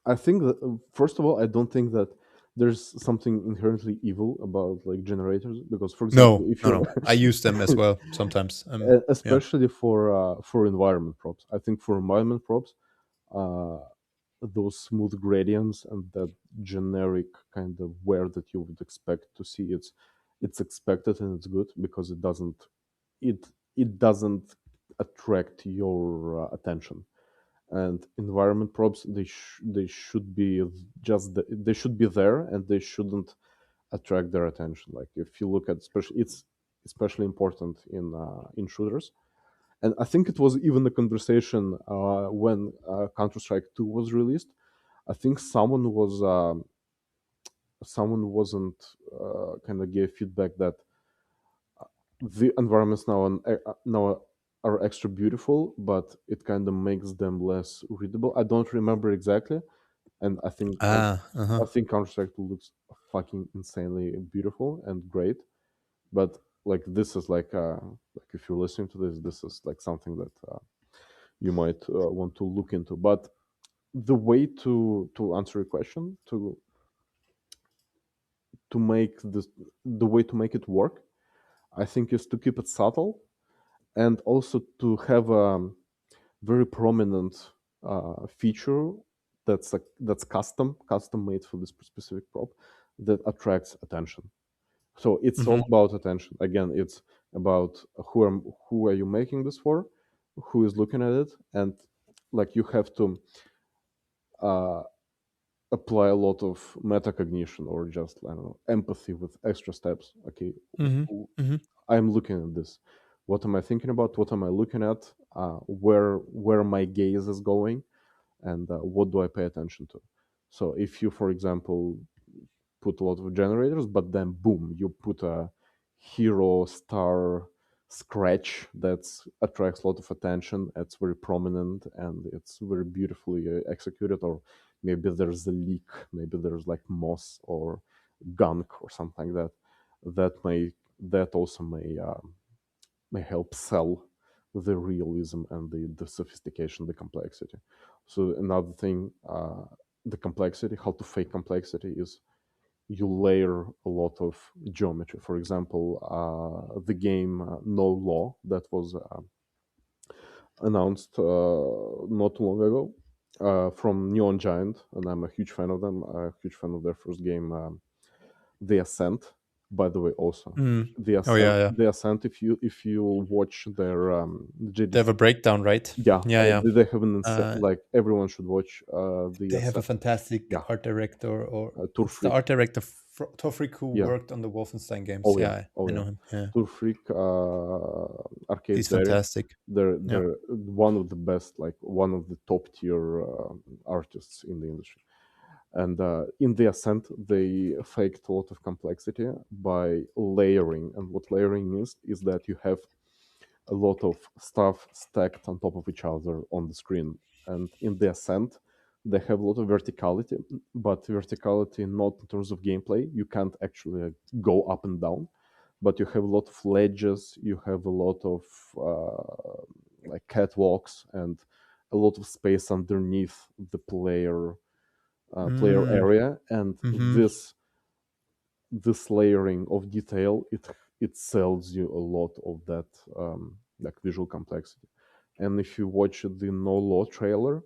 I think that first of all, I don't think that there's something inherently evil about like generators, because for example, No, if no, you're no. I use them as well sometimes. Yeah, especially for environment props, I think for environment props, uh, those smooth gradients and that generic kind of wear that you would expect to see, it's expected and it's good, because it it doesn't attract your attention. And environment props, they should be they should be there, and they shouldn't attract their attention. Like if you look at, especially it's especially important in shooters, And I think it was even a conversation when Counter Strike 2 was released. I think someone wasn't kind of gave feedback that the environments now are extra beautiful, but it kind of makes them less readable. I don't remember exactly, and Ah, uh-huh. I think Counter Strike 2 looks fucking insanely beautiful and great. But like this is like if you're listening to this, this is like something that you might want to look into. But the way to answer your question, to make this the way to make it work, I think, is to keep it subtle, and also to have a very prominent feature that's custom made for this specific prop that attracts attention. So it's all Hmm. about attention. Again, it's about who are you making this for, who is looking at it, and like you have to uh, apply a lot of metacognition, or just, I don't know, empathy with extra steps. Okay, Hmm. Hmm. I'm looking at this. What am I thinking about? What am I looking at? Where my gaze is going, and what do I pay attention to? So if you, for example, put a lot of generators, but then boom, you put a hero star scratch that attracts a lot of attention. It's very prominent and it's very beautifully executed. Or maybe there's a leak, maybe there's like moss or gunk or something like that. That also may help sell the realism and the sophistication, the complexity. So another thing, the complexity, how to fake complexity, is you layer a lot of geometry. For example, the game No Law that was announced not too long ago from Neon Giant, and I'm a huge fan of them. A huge fan of their first game, The Ascent. By the way, also Mm. Oh yeah, yeah. The Ascent. If you watch their They have a JDC, breakdown, right? yeah, Yeah, yeah. they have an insane. Uh, Like everyone should watch The they have a Ascent. fantastic Yeah, art director, or Tour it's the Freak. art director Tofrik who Yeah. worked on the Wolfenstein games. Oh yeah. Yeah, Oh I yeah. know him. Yeah, Tour Freak Arcade he's Diary. fantastic. Yeah. They're one of the best, like one of the top tier artists in the industry. And in the Ascent, they faked a lot of complexity by layering. And what layering is that you have a lot of stuff stacked on top of each other on the screen. And in the Ascent, they have a lot of verticality, but verticality not in terms of gameplay. You can't actually go up and down, but you have a lot of ledges, you have a lot of like catwalks, and a lot of space underneath the player Mm. area. And Hmm. this layering of detail, it sells you a lot of that like visual complexity. And if you watch the No Law trailer,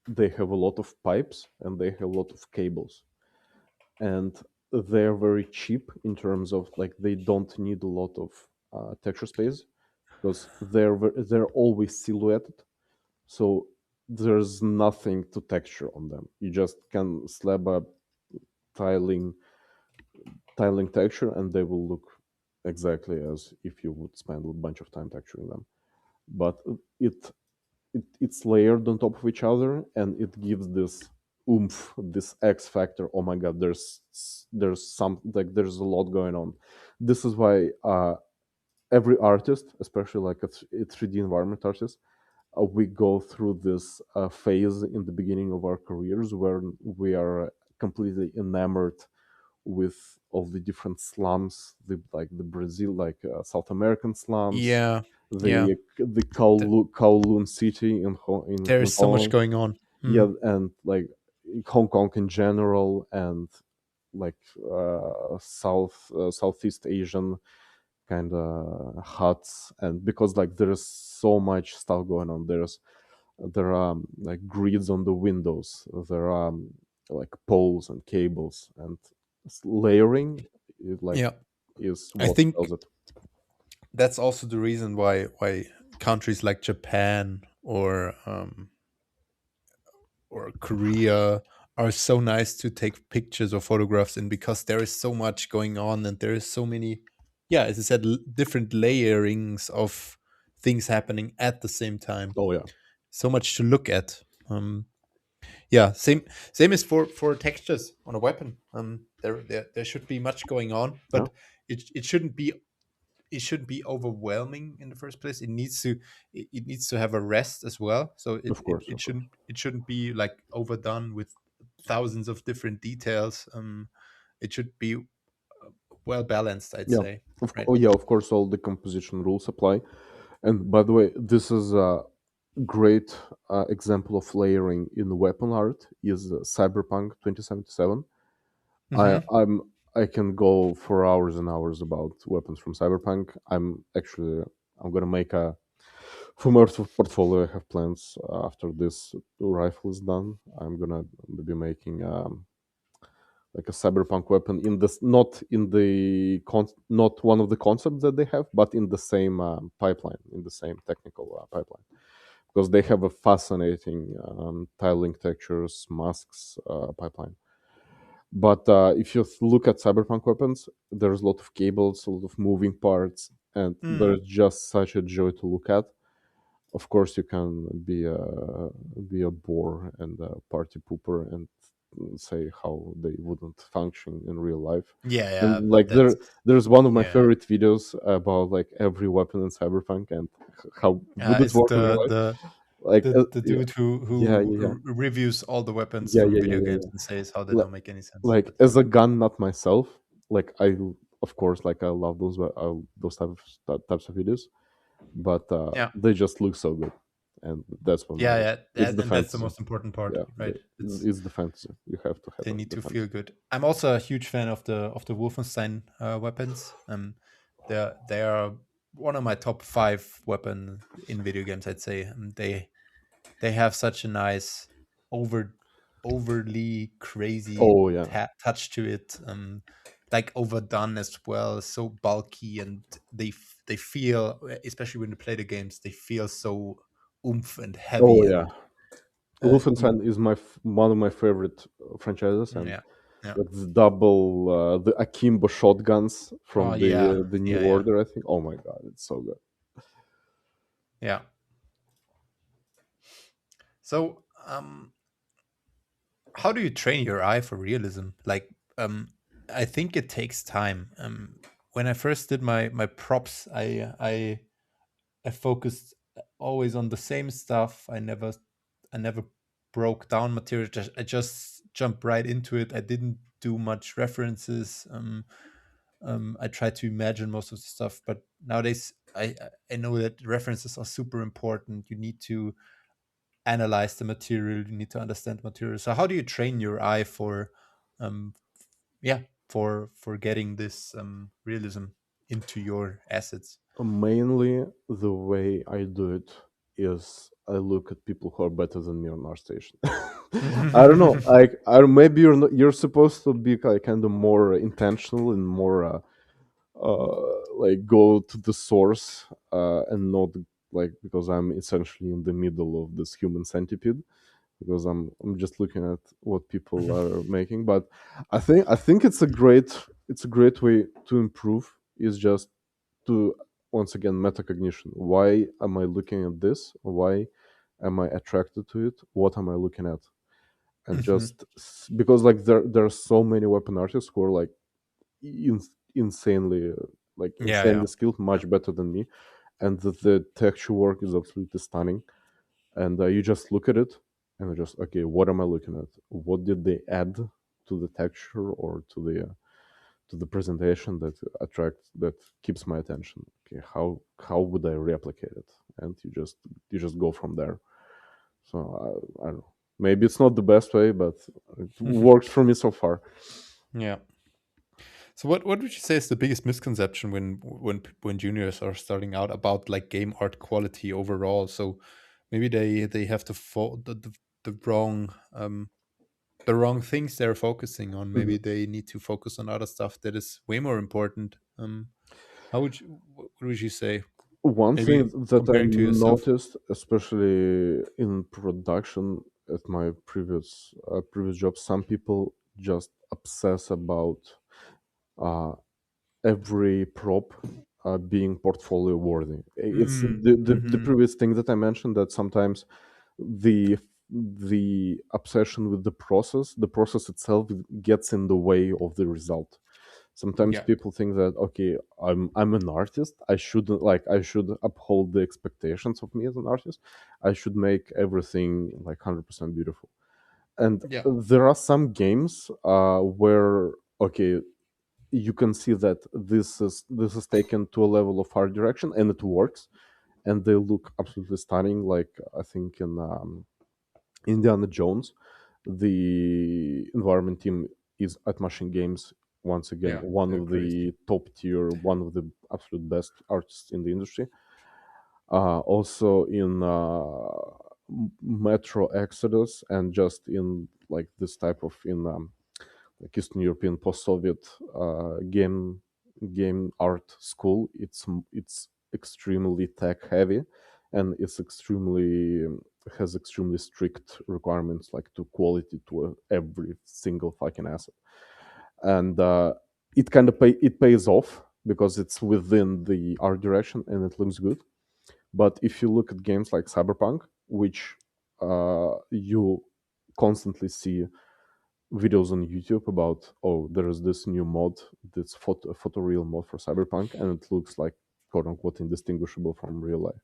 they have a lot of pipes and they have a lot of cables, and they're very cheap in terms of, like, they don't need a lot of texture space, because they're always silhouetted, so there's nothing to texture on them. You just can slap a tiling tiling texture and they will look exactly as if you would spend a bunch of time texturing them. But it's layered on top of each other, and it gives this oomph, this X factor. Oh my god, there's some, like, there's a lot going on. This is why every artist, especially like a 3D environment artist, we go through this phase in the beginning of our careers where we are completely enamored with all the different slums, like the Brazil, like South American slums, Yeah, yeah. the Th- Kowloon city there in is so Hong much Kong, going on. yeah, Mm. and like Hong Kong in general, and like Southeast Asian kind of huts. And because like there is so much stuff going on, there are like grids on the windows, there are like poles and cables, and layering is like Yeah, is I what think sells it. that's also the reason why countries like Japan or Korea are so nice to take pictures or photographs in, because there is so much going on and there is so many, yeah, as I said, different layerings of things happening at the same time. Oh yeah, So much to look at. Yeah, same as for textures on a weapon. There should be much going on, yeah, but it shouldn't be, it shouldn't be overwhelming in the first place. It needs to have a rest as well. So of course, it of course. shouldn't be like overdone with thousands of different details. It should be well balanced, I'd Yeah, say. oh Right. yeah, of course, all the composition rules apply. And by the way, this is a great example of layering in weapon art is Cyberpunk 2077. I Mm-hmm. I'm I can go for hours and hours about weapons from Cyberpunk. I'm gonna make a full portfolio. I have plans after this rifle is done. I'm gonna be making like a cyberpunk weapon in this, not in the not one of the concepts that they have, but in the same pipeline, in the same technical pipeline, because they have a fascinating tiling textures, masks pipeline. But if you look at cyberpunk weapons, there's a lot of cables, a lot of moving parts, and Mm. there's just such a joy to look at. Of course, you can be a bore and a party pooper and say how they wouldn't function in real life. Yeah, yeah, And but like that's, there's one of my yeah. favorite videos about like every weapon in Cyberpunk and how would it Is it work in real life. Like the yeah, dude who yeah, yeah, yeah, reviews all the weapons yeah, from yeah, video yeah, yeah, games yeah. and says how they Li- don't make any sense? Like That's as funny. a gun nut myself, like of course like I love those types of videos, but Yeah. they just look so good, and that's what Yeah, matters. yeah, It's the and that's the fantasy. most important part, Yeah, right? it's the fantasy. You have to have They need the to feel fantasy. good. I'm also a huge fan of the Wolfenstein weapons. They are one of my top five weapon in video games. I'd say they have such a nice over overly crazy Oh yeah, touch to it. Like overdone as well, so bulky, and they feel, especially when you play the games, they feel so oomph and oh heavy, yeah. and you Wolfenstein is one of my favorite franchises, and yeah, yeah. like the akimbo shotguns Oh from yeah, the new yeah, yeah, order. I think. Oh my god, it's so good. yeah. So how do you train your eye for realism? Like, I think it takes time. When I first did my props, I focused always on the same stuff. I never broke down material. I just jumped right into it. I didn't do much references. I tried to imagine most of the stuff, but nowadays I know that references are super important. You need to analyze the material. You need to understand material. So how do you train your eye for, um, yeah, for getting this realism into your assets? Mainly, the way I do it is I look at people who are better than me on our station. I don't know. Like, I maybe you're supposed to be like kind of more intentional and more like go to the source and not like because I'm essentially in the middle of this human centipede because I'm just looking at what people are making. But I think it's a great way to improve is just to once again metacognition. Why am I looking at this? Why am I attracted to it? What am I looking at? And Mhm. just because like there are so many weapon artists who are like in, insanely Yeah, yeah, skilled, yeah. much better than me, and the texture work is absolutely stunning. And you just look at it and you just okay, what am I looking at? What did they add to the texture or to the presentation that attracts that keeps my attention? Okay, how would I replicate it? And you just go from there. So I don't know. Maybe it's not the best way, but it works for me so far. Yeah. So what would you say is the biggest misconception when juniors are starting out about like game art quality overall? So maybe they have to the wrong things they're focusing on. Mhm. Maybe they need to focus on other stuff that is way more important. How would what would you say? One Maybe thing that I comparing to yourself. noticed, especially in production at my previous job, some people just obsess about uh, every prop being portfolio worthy. It's Mm, the hmm. previous thing that I mentioned, that sometimes the the obsession with the process itself gets in the way of the result. Sometimes Yeah, people think that, okay, I'm an artist, I should uphold the expectations of me as an artist, I should make everything like 100% beautiful. And yeah, there are some games where, okay, you can see that this is taken to a level of art direction and it works, and they look absolutely stunning. Like, I think in Indiana Jones, the environment team is at Machine Games, once again yeah. one They're of crazy. the top tier, one of the absolute best artists in the industry. Also in Metro Exodus, and just in like this type of in like Eastern European post-Soviet game art school. It's extremely tech heavy, and it's extremely has extremely strict requirements, like to quality, to every single fucking asset. And it pays off because it's within the art direction and it looks good. But if you look at games like Cyberpunk, which you constantly see videos on YouTube about, oh, there is this new mod, this photoreal mod for Cyberpunk, and it looks like quote unquote indistinguishable from real life.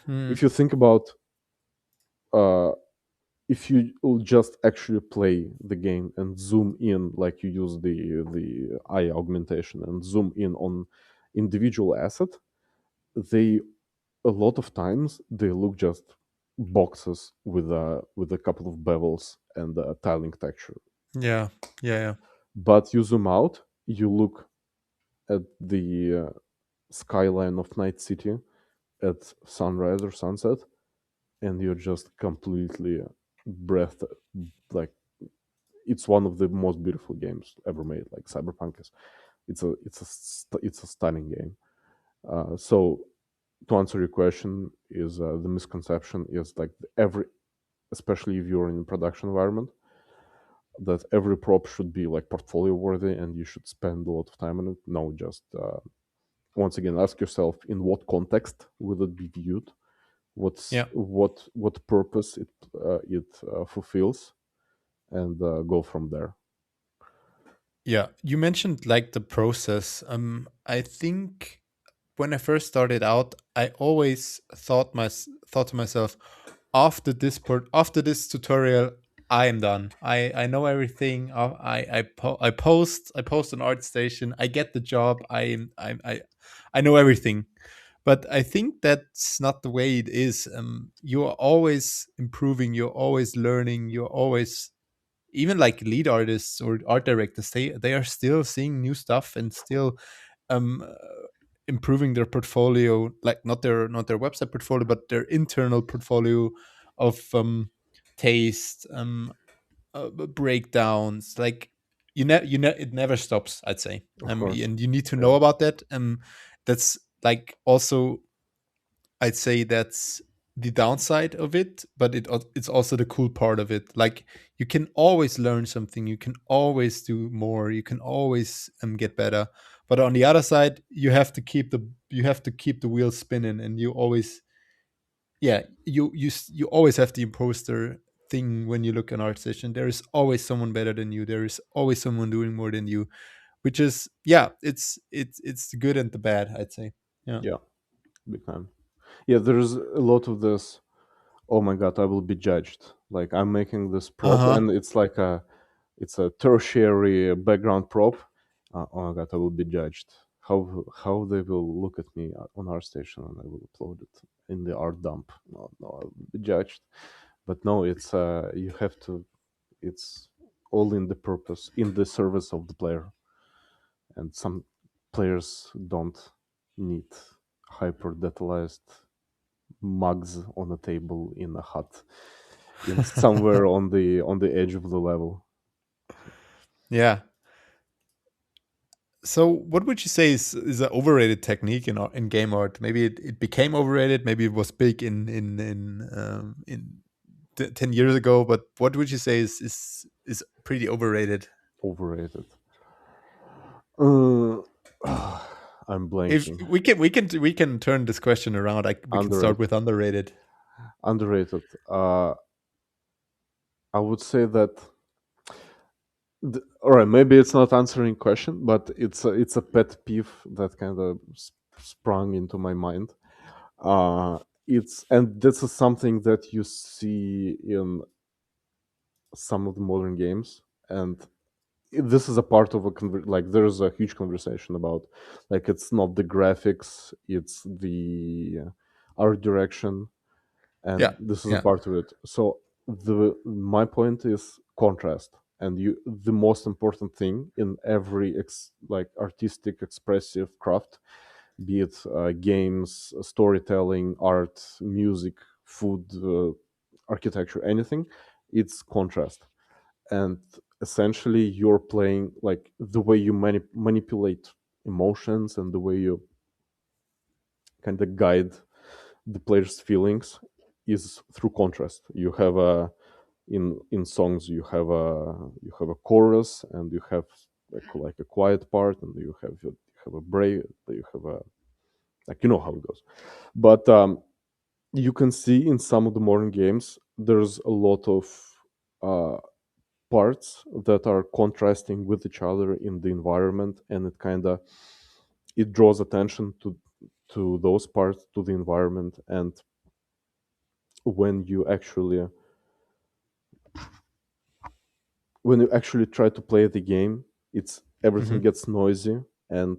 Hmm. If you think about, uh, if you will just actually play the game and zoom in, like you use the eye augmentation and zoom in on individual asset, they a lot of times they look just boxes with a couple of bevels and a tiling texture. Yeah, yeah, yeah. But you zoom out, you look at the skyline of Night City at sunrise or sunset, and you're just completely breath like, it's one of the most beautiful games ever made. Like Cyberpunk is, it's a stunning game. So to answer your question, is the misconception is like every, especially if you're in a production environment, that every prop should be like portfolio worthy and you should spend a lot of time on it. No, just once again, ask yourself, in what context will it be viewed, Yeah. what purpose it fulfills, and go from there. Yeah, you mentioned like the process. I think when I first started out, I always thought to myself, after this tutorial, I am done. I know everything. I post on ArtStation. I get the job. I know everything. But I think that's not the way it is. You're always improving. You're always learning. You're always, even like lead artists or art directors, they are still seeing new stuff and still um uh, improving their portfolio, like not their website portfolio but their internal portfolio of taste, breakdowns, like it never stops, I'd say. Of course. And you need to Yeah. know about that. That's like also, I'd say that's the downside of it, but it's also the cool part of it. Like, you can always learn something, you can always do more, you can always get better. But on the other side, you have to keep the wheel spinning, and you always, yeah, you always have the imposter thing when you look at art session. There is always someone better than you. There is always someone doing more than you, which is, yeah, it's the good and the bad, I'd say. Yeah. Yeah, big time. Yeah, there's a lot of this. Oh my god, I will be judged. Like, I'm making this Uh prop, huh. and it's a tertiary background prop. Oh my god, I will be judged. How they will look at me on our station, and I will upload it in the art dump. No, no, I will be judged. But no, it's you have to. It's all in the purpose, in the service of the player, and some players don't need hyper detailized mugs on a table in a hut in somewhere on the edge of the level. Yeah. So, what would you say is an overrated technique in game art? Maybe it became overrated. Maybe it was big in 10 years ago. But what would you say is pretty overrated? Overrated. Uh, I'm If blanking. we can turn this question around. We can start Underrated. with underrated. Underrated. I would say that. All right, maybe it's not answering question, but it's a pet peeve that kind of sprung into my mind. It's and this is something that you see in some of the modern games, and this is a part of a like there's a huge conversation about like it's not the graphics, it's the art direction, and Yeah, this is a yeah. part of it. So the my point is contrast, and you the most important thing in every like artistic expressive craft, be it games, storytelling, art, music, food, architecture, anything, it's contrast. And essentially you're playing like the way you manipulate emotions and the way you kind of guide the player's feelings is through contrast. You have a in songs you have a chorus, and you have like a quiet part, and you have a break, you have a like you know how it goes. But you can see in some of the modern games there's a lot of uh, parts that are contrasting with each other in the environment, and it kind of it draws attention to those parts, to the environment. And when you actually try to play the game, it's everything Hmm. gets noisy and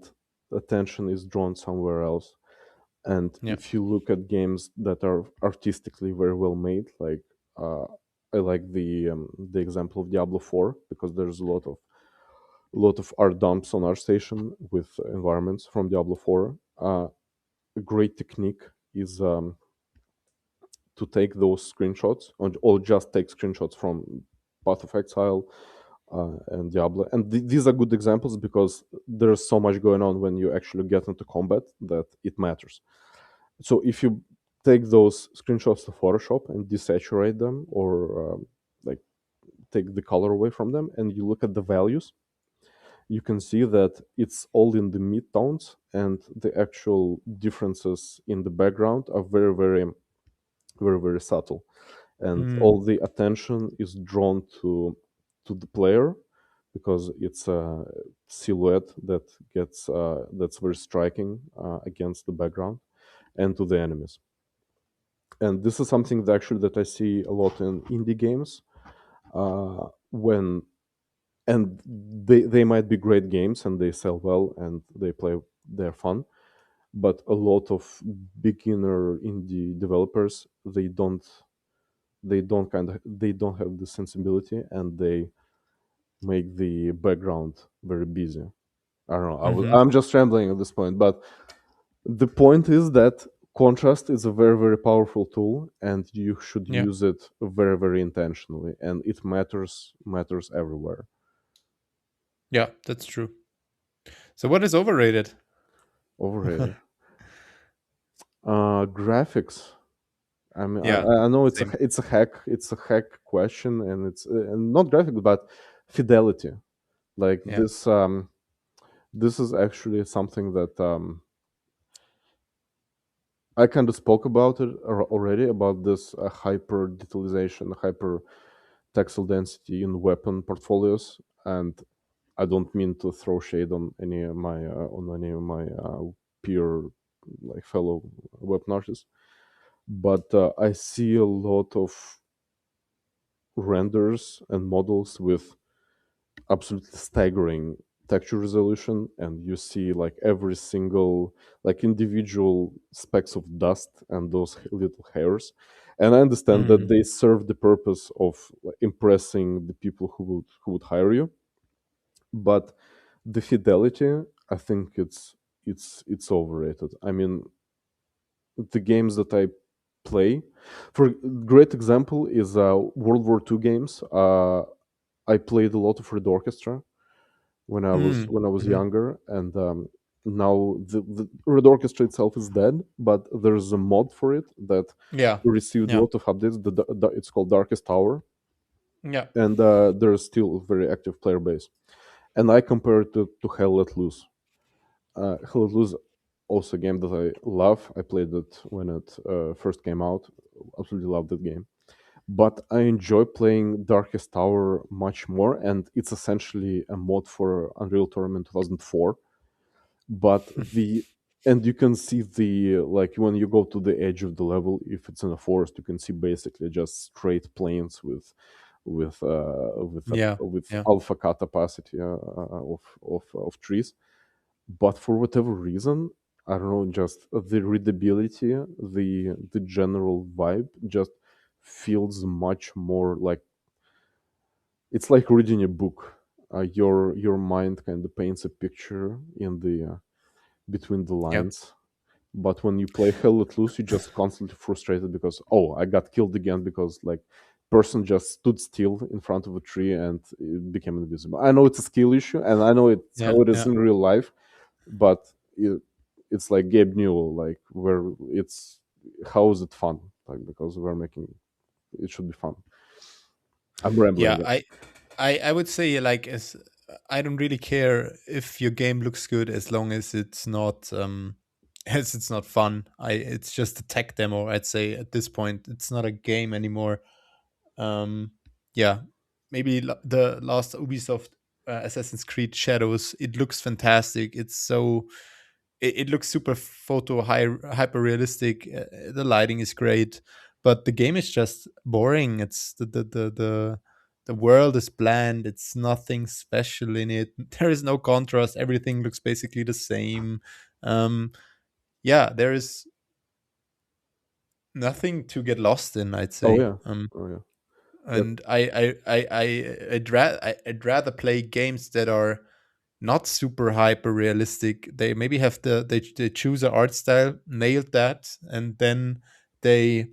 attention is drawn somewhere else. And Yeah. if you look at games that are artistically very well made, like uh, I like the example of Diablo 4, because there's a lot of art dumps on ArtStation with environments from Diablo 4. A great technique is to take those screenshots, or just take screenshots from Path of Exile and Diablo. And these are good examples because there's so much going on when you actually get into combat that it matters. So if you take those screenshots to Photoshop and desaturate them, or like take the color away from them, and you look at the values, you can see that it's all in the mid-tones, and the actual differences in the background are very, very, very, very subtle. And Mm. all the attention is drawn to the player, because it's a silhouette that gets that's very striking against the background, and to the enemies. And this is something that actually that I see a lot in indie games, when and they might be great games and they sell well and they're fun, but a lot of beginner indie developers, they don't have the sensibility, and they make the background very busy. I don't know. Hmm. I'm just rambling at this point, but the point is that contrast is a very, very powerful tool, and you should Yeah. use it very, very intentionally, and it matters everywhere. Yeah, that's true. So what is overrated? Overrated. Graphics. I mean, Yeah. I know Same. it's a hack question, and it's and not graphics, but fidelity. Like Yeah. this is actually something that I kind of spoke about it already, about this hyper detalization, hyper texel density in weapon portfolios. And I don't mean to throw shade on any of my peer, like fellow weapon artists, but I see a lot of renders and models with absolutely staggering texture resolution, and you see like every single like individual specks of dust and those little hairs. And I understand that Mm. they serve the purpose of like, impressing the people who would hire you, but the fidelity, I think it's overrated. I mean, the games that I play, for great example is World War II games. I played a lot of Red Orchestra Mm. when I was Hmm. younger, and now the Red Orchestra itself is dead, but there's a mod for it that Yeah. received a Yeah. lot of updates. It's called Darkest Tower, Yeah. and there's still a very active player base. And I compare it to Hell Let Loose. Hell Let Loose, also a game that I love. I played it when it first came out. Absolutely love that game. But I enjoy playing Darkest Tower much more, and it's essentially a mod for Unreal Tournament 2004. But the and you can see the like when you go to the edge of the level, if it's in a forest, you can see basically just straight plains Yeah, with yeah, alpha cut opacity of trees. But for whatever reason, I don't know, just the readability, the general vibe just feels much more like it's like reading a book. Your mind kind of paints a picture in the between the yeah, lines. But when you play Hell Let Loose, you're just constantly frustrated because I got killed again because like person just stood still in front of a tree and it became invisible. I know it's a skill issue, and I know it's yeah, how it is yeah. in real life, but it's like Gabe Newell, like where it's how is it fun? Like because we're making it should be fun. I'm rambling. Yeah, I would say like as I don't really care if your game looks good as long as it's not as it's not fun. I It's just a tech demo. I'd say at this point it's not a game anymore. Yeah, maybe the last Ubisoft Assassin's Creed Shadows. It looks fantastic. It looks super hyper realistic. The lighting is great, but the game is just boring. It's the world is bland. It's nothing special in it. There is no contrast. Everything looks basically the same. Um, yeah, there is nothing to get lost in, I'd Oh say. yeah, oh yeah. That And I'd rather play games that are not super hyper realistic. They maybe have they choose an art style, nailed that, and then they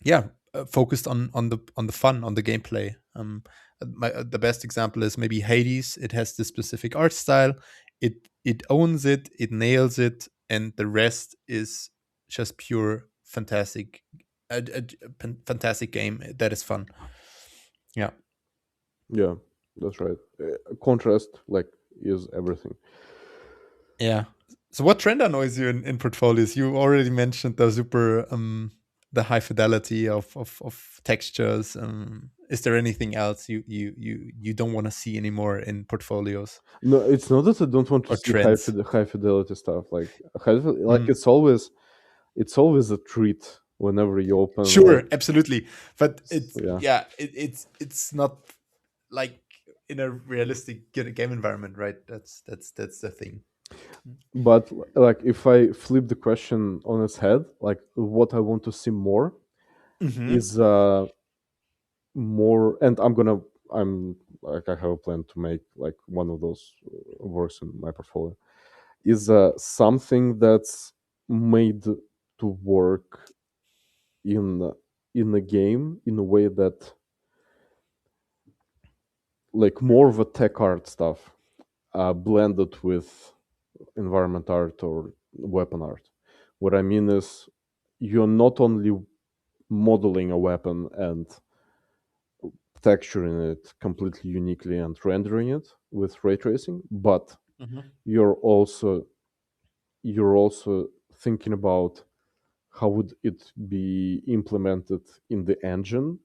yeah focused on the fun, on the gameplay. The best example is maybe Hades. It has this specific art style. It owns it. It nails it, and the rest is just pure fantastic. Fantastic game that is fun. Yeah. yeah, that's right. Contrast like is everything. Yeah. So what trend annoys you in portfolios? You already mentioned the super the high fidelity of textures. Is there anything else you don't want to see anymore in portfolios No, it's not that I don't want to or see trends? high fidelity stuff. Like like Mm. it's always a treat whenever you open like Sure, absolutely. But yeah. it's not like in a realistic game environment, right? That's the thing. But like if I flip the question on its head, like what I want to see more Mm-hmm. is more, and I'm like I have a plan to make like one of those works in my portfolio is something that's made to work in in a game in a way that like more of a tech art stuff blended with environment art or weapon art. What I mean is you're not only modeling a weapon and texturing it completely uniquely and rendering it with ray tracing, but Mm-hmm. you're also you're also thinking about how would it be implemented in the engine,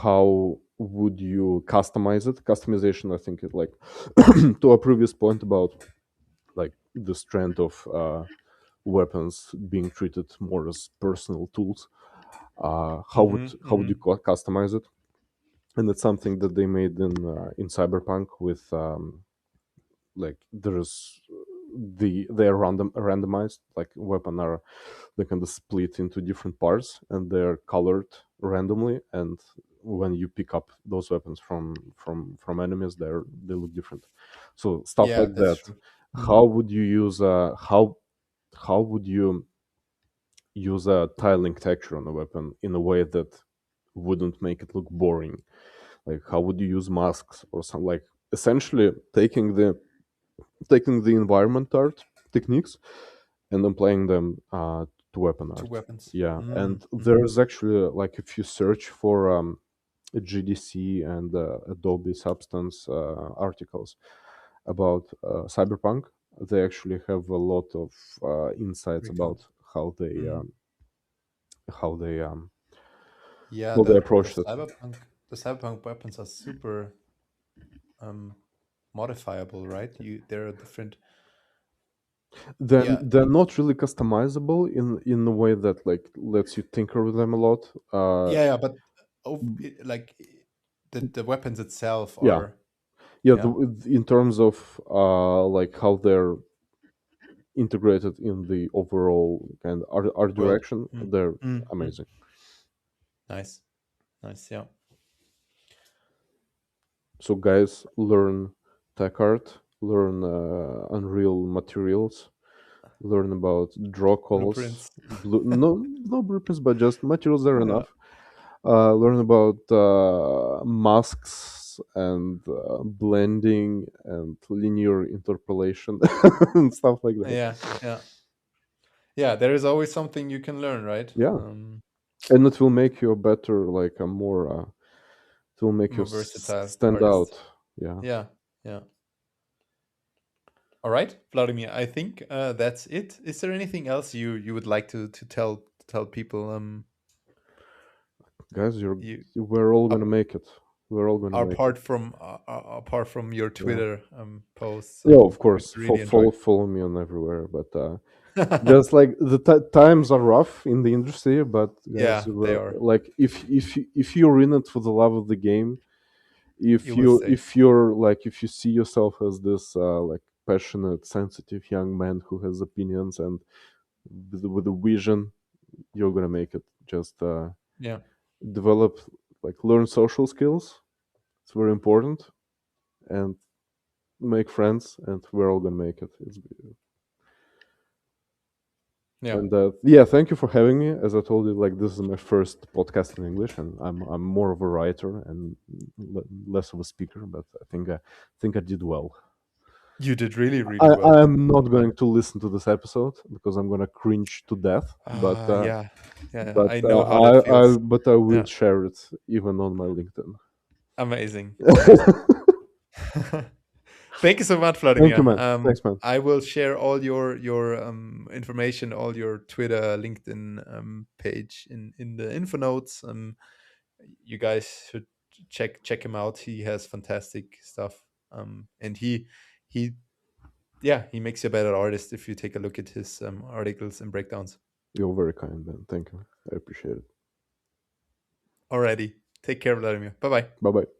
how would you customize it. Customization, I think, is like to a previous point about like this trend of weapons being treated more as personal tools. Mm-hmm. How would Mm-hmm. you customize it? And it's something that they made in Cyberpunk with like there's they are randomized, like weapon are they can split into different parts and they're colored randomly, and when you pick up those weapons from enemies they look different. So stuff Yeah, like that's that. true. How would you use how would you use a tiling texture on a weapon in a way that wouldn't make it look boring? Like how would you use masks or some like essentially taking the environment art techniques and applying them to weapon Two art. weapons. Yeah, and Mm-hmm. there's actually like if you search for GDC and Adobe Substance articles about Cyberpunk, they actually have a lot of insights Recon. about how they Mm. um, how they um, Yeah, how they the approached it. cyberpunk weapons are super um modifiable, right? There are different. Then Yeah, they're not really customizable in a way that like lets you tinker with them a lot. yeah, but like the weapons itself Yeah, are. yeah. Yeah, In terms of like how they're integrated in the overall kind of art world. direction, Mm. they're Mm, mm. amazing. Nice, nice. Yeah, So guys, learn tech art, learn Unreal materials, learn about draw calls. blueprints. No blueprints, but just materials are Yeah, enough. Learn about masks and blending and linear interpolation and stuff like that. yeah, yeah, yeah. There is always something you can learn, right? Yeah, and it will make you a better, like a more. It will make you More versatile stand artist. out. Yeah, Yeah, yeah. All right, Vladimir. I think that's it. Is there anything else you would like to tell people? guys, You we're all gonna ap- make it. We're all gonna make it. apart from your Yeah, Twitter posts, yeah. Of which course, I really enjoy. follow me on everywhere. But just like the times are rough in the industry, but guys, Yeah, they are. like if you're in it for the love of the game, You will stay. if you see yourself as this like passionate, sensitive young man who has opinions and with a vision, you're gonna make it. Just Yeah, develop, like learn social skills. It's very important, and make friends, and we're all gonna make it. yeah. And yeah, thank you for having me. As I told you, like this is my first podcast in English, and I'm more of a writer and less of a speaker. But I think I did well. You did really, really I well. am not going to listen to this episode because I'm gonna cringe to death. But Yeah, yeah. I know how that feels. I will Yeah, share it even on my LinkedIn. amazing, amazing. Thank you so much, Thank you, Vladimir. man. Thanks, man. I will share all your information, all your Twitter, LinkedIn page in the info notes. You guys should check him out. He has fantastic stuff. And he yeah, he makes you a better artist if you take a look at his articles and breakdowns. You're very kind, man. Thank you. I appreciate it. Alrighty, take care, Vladimir. Bye bye. Bye bye.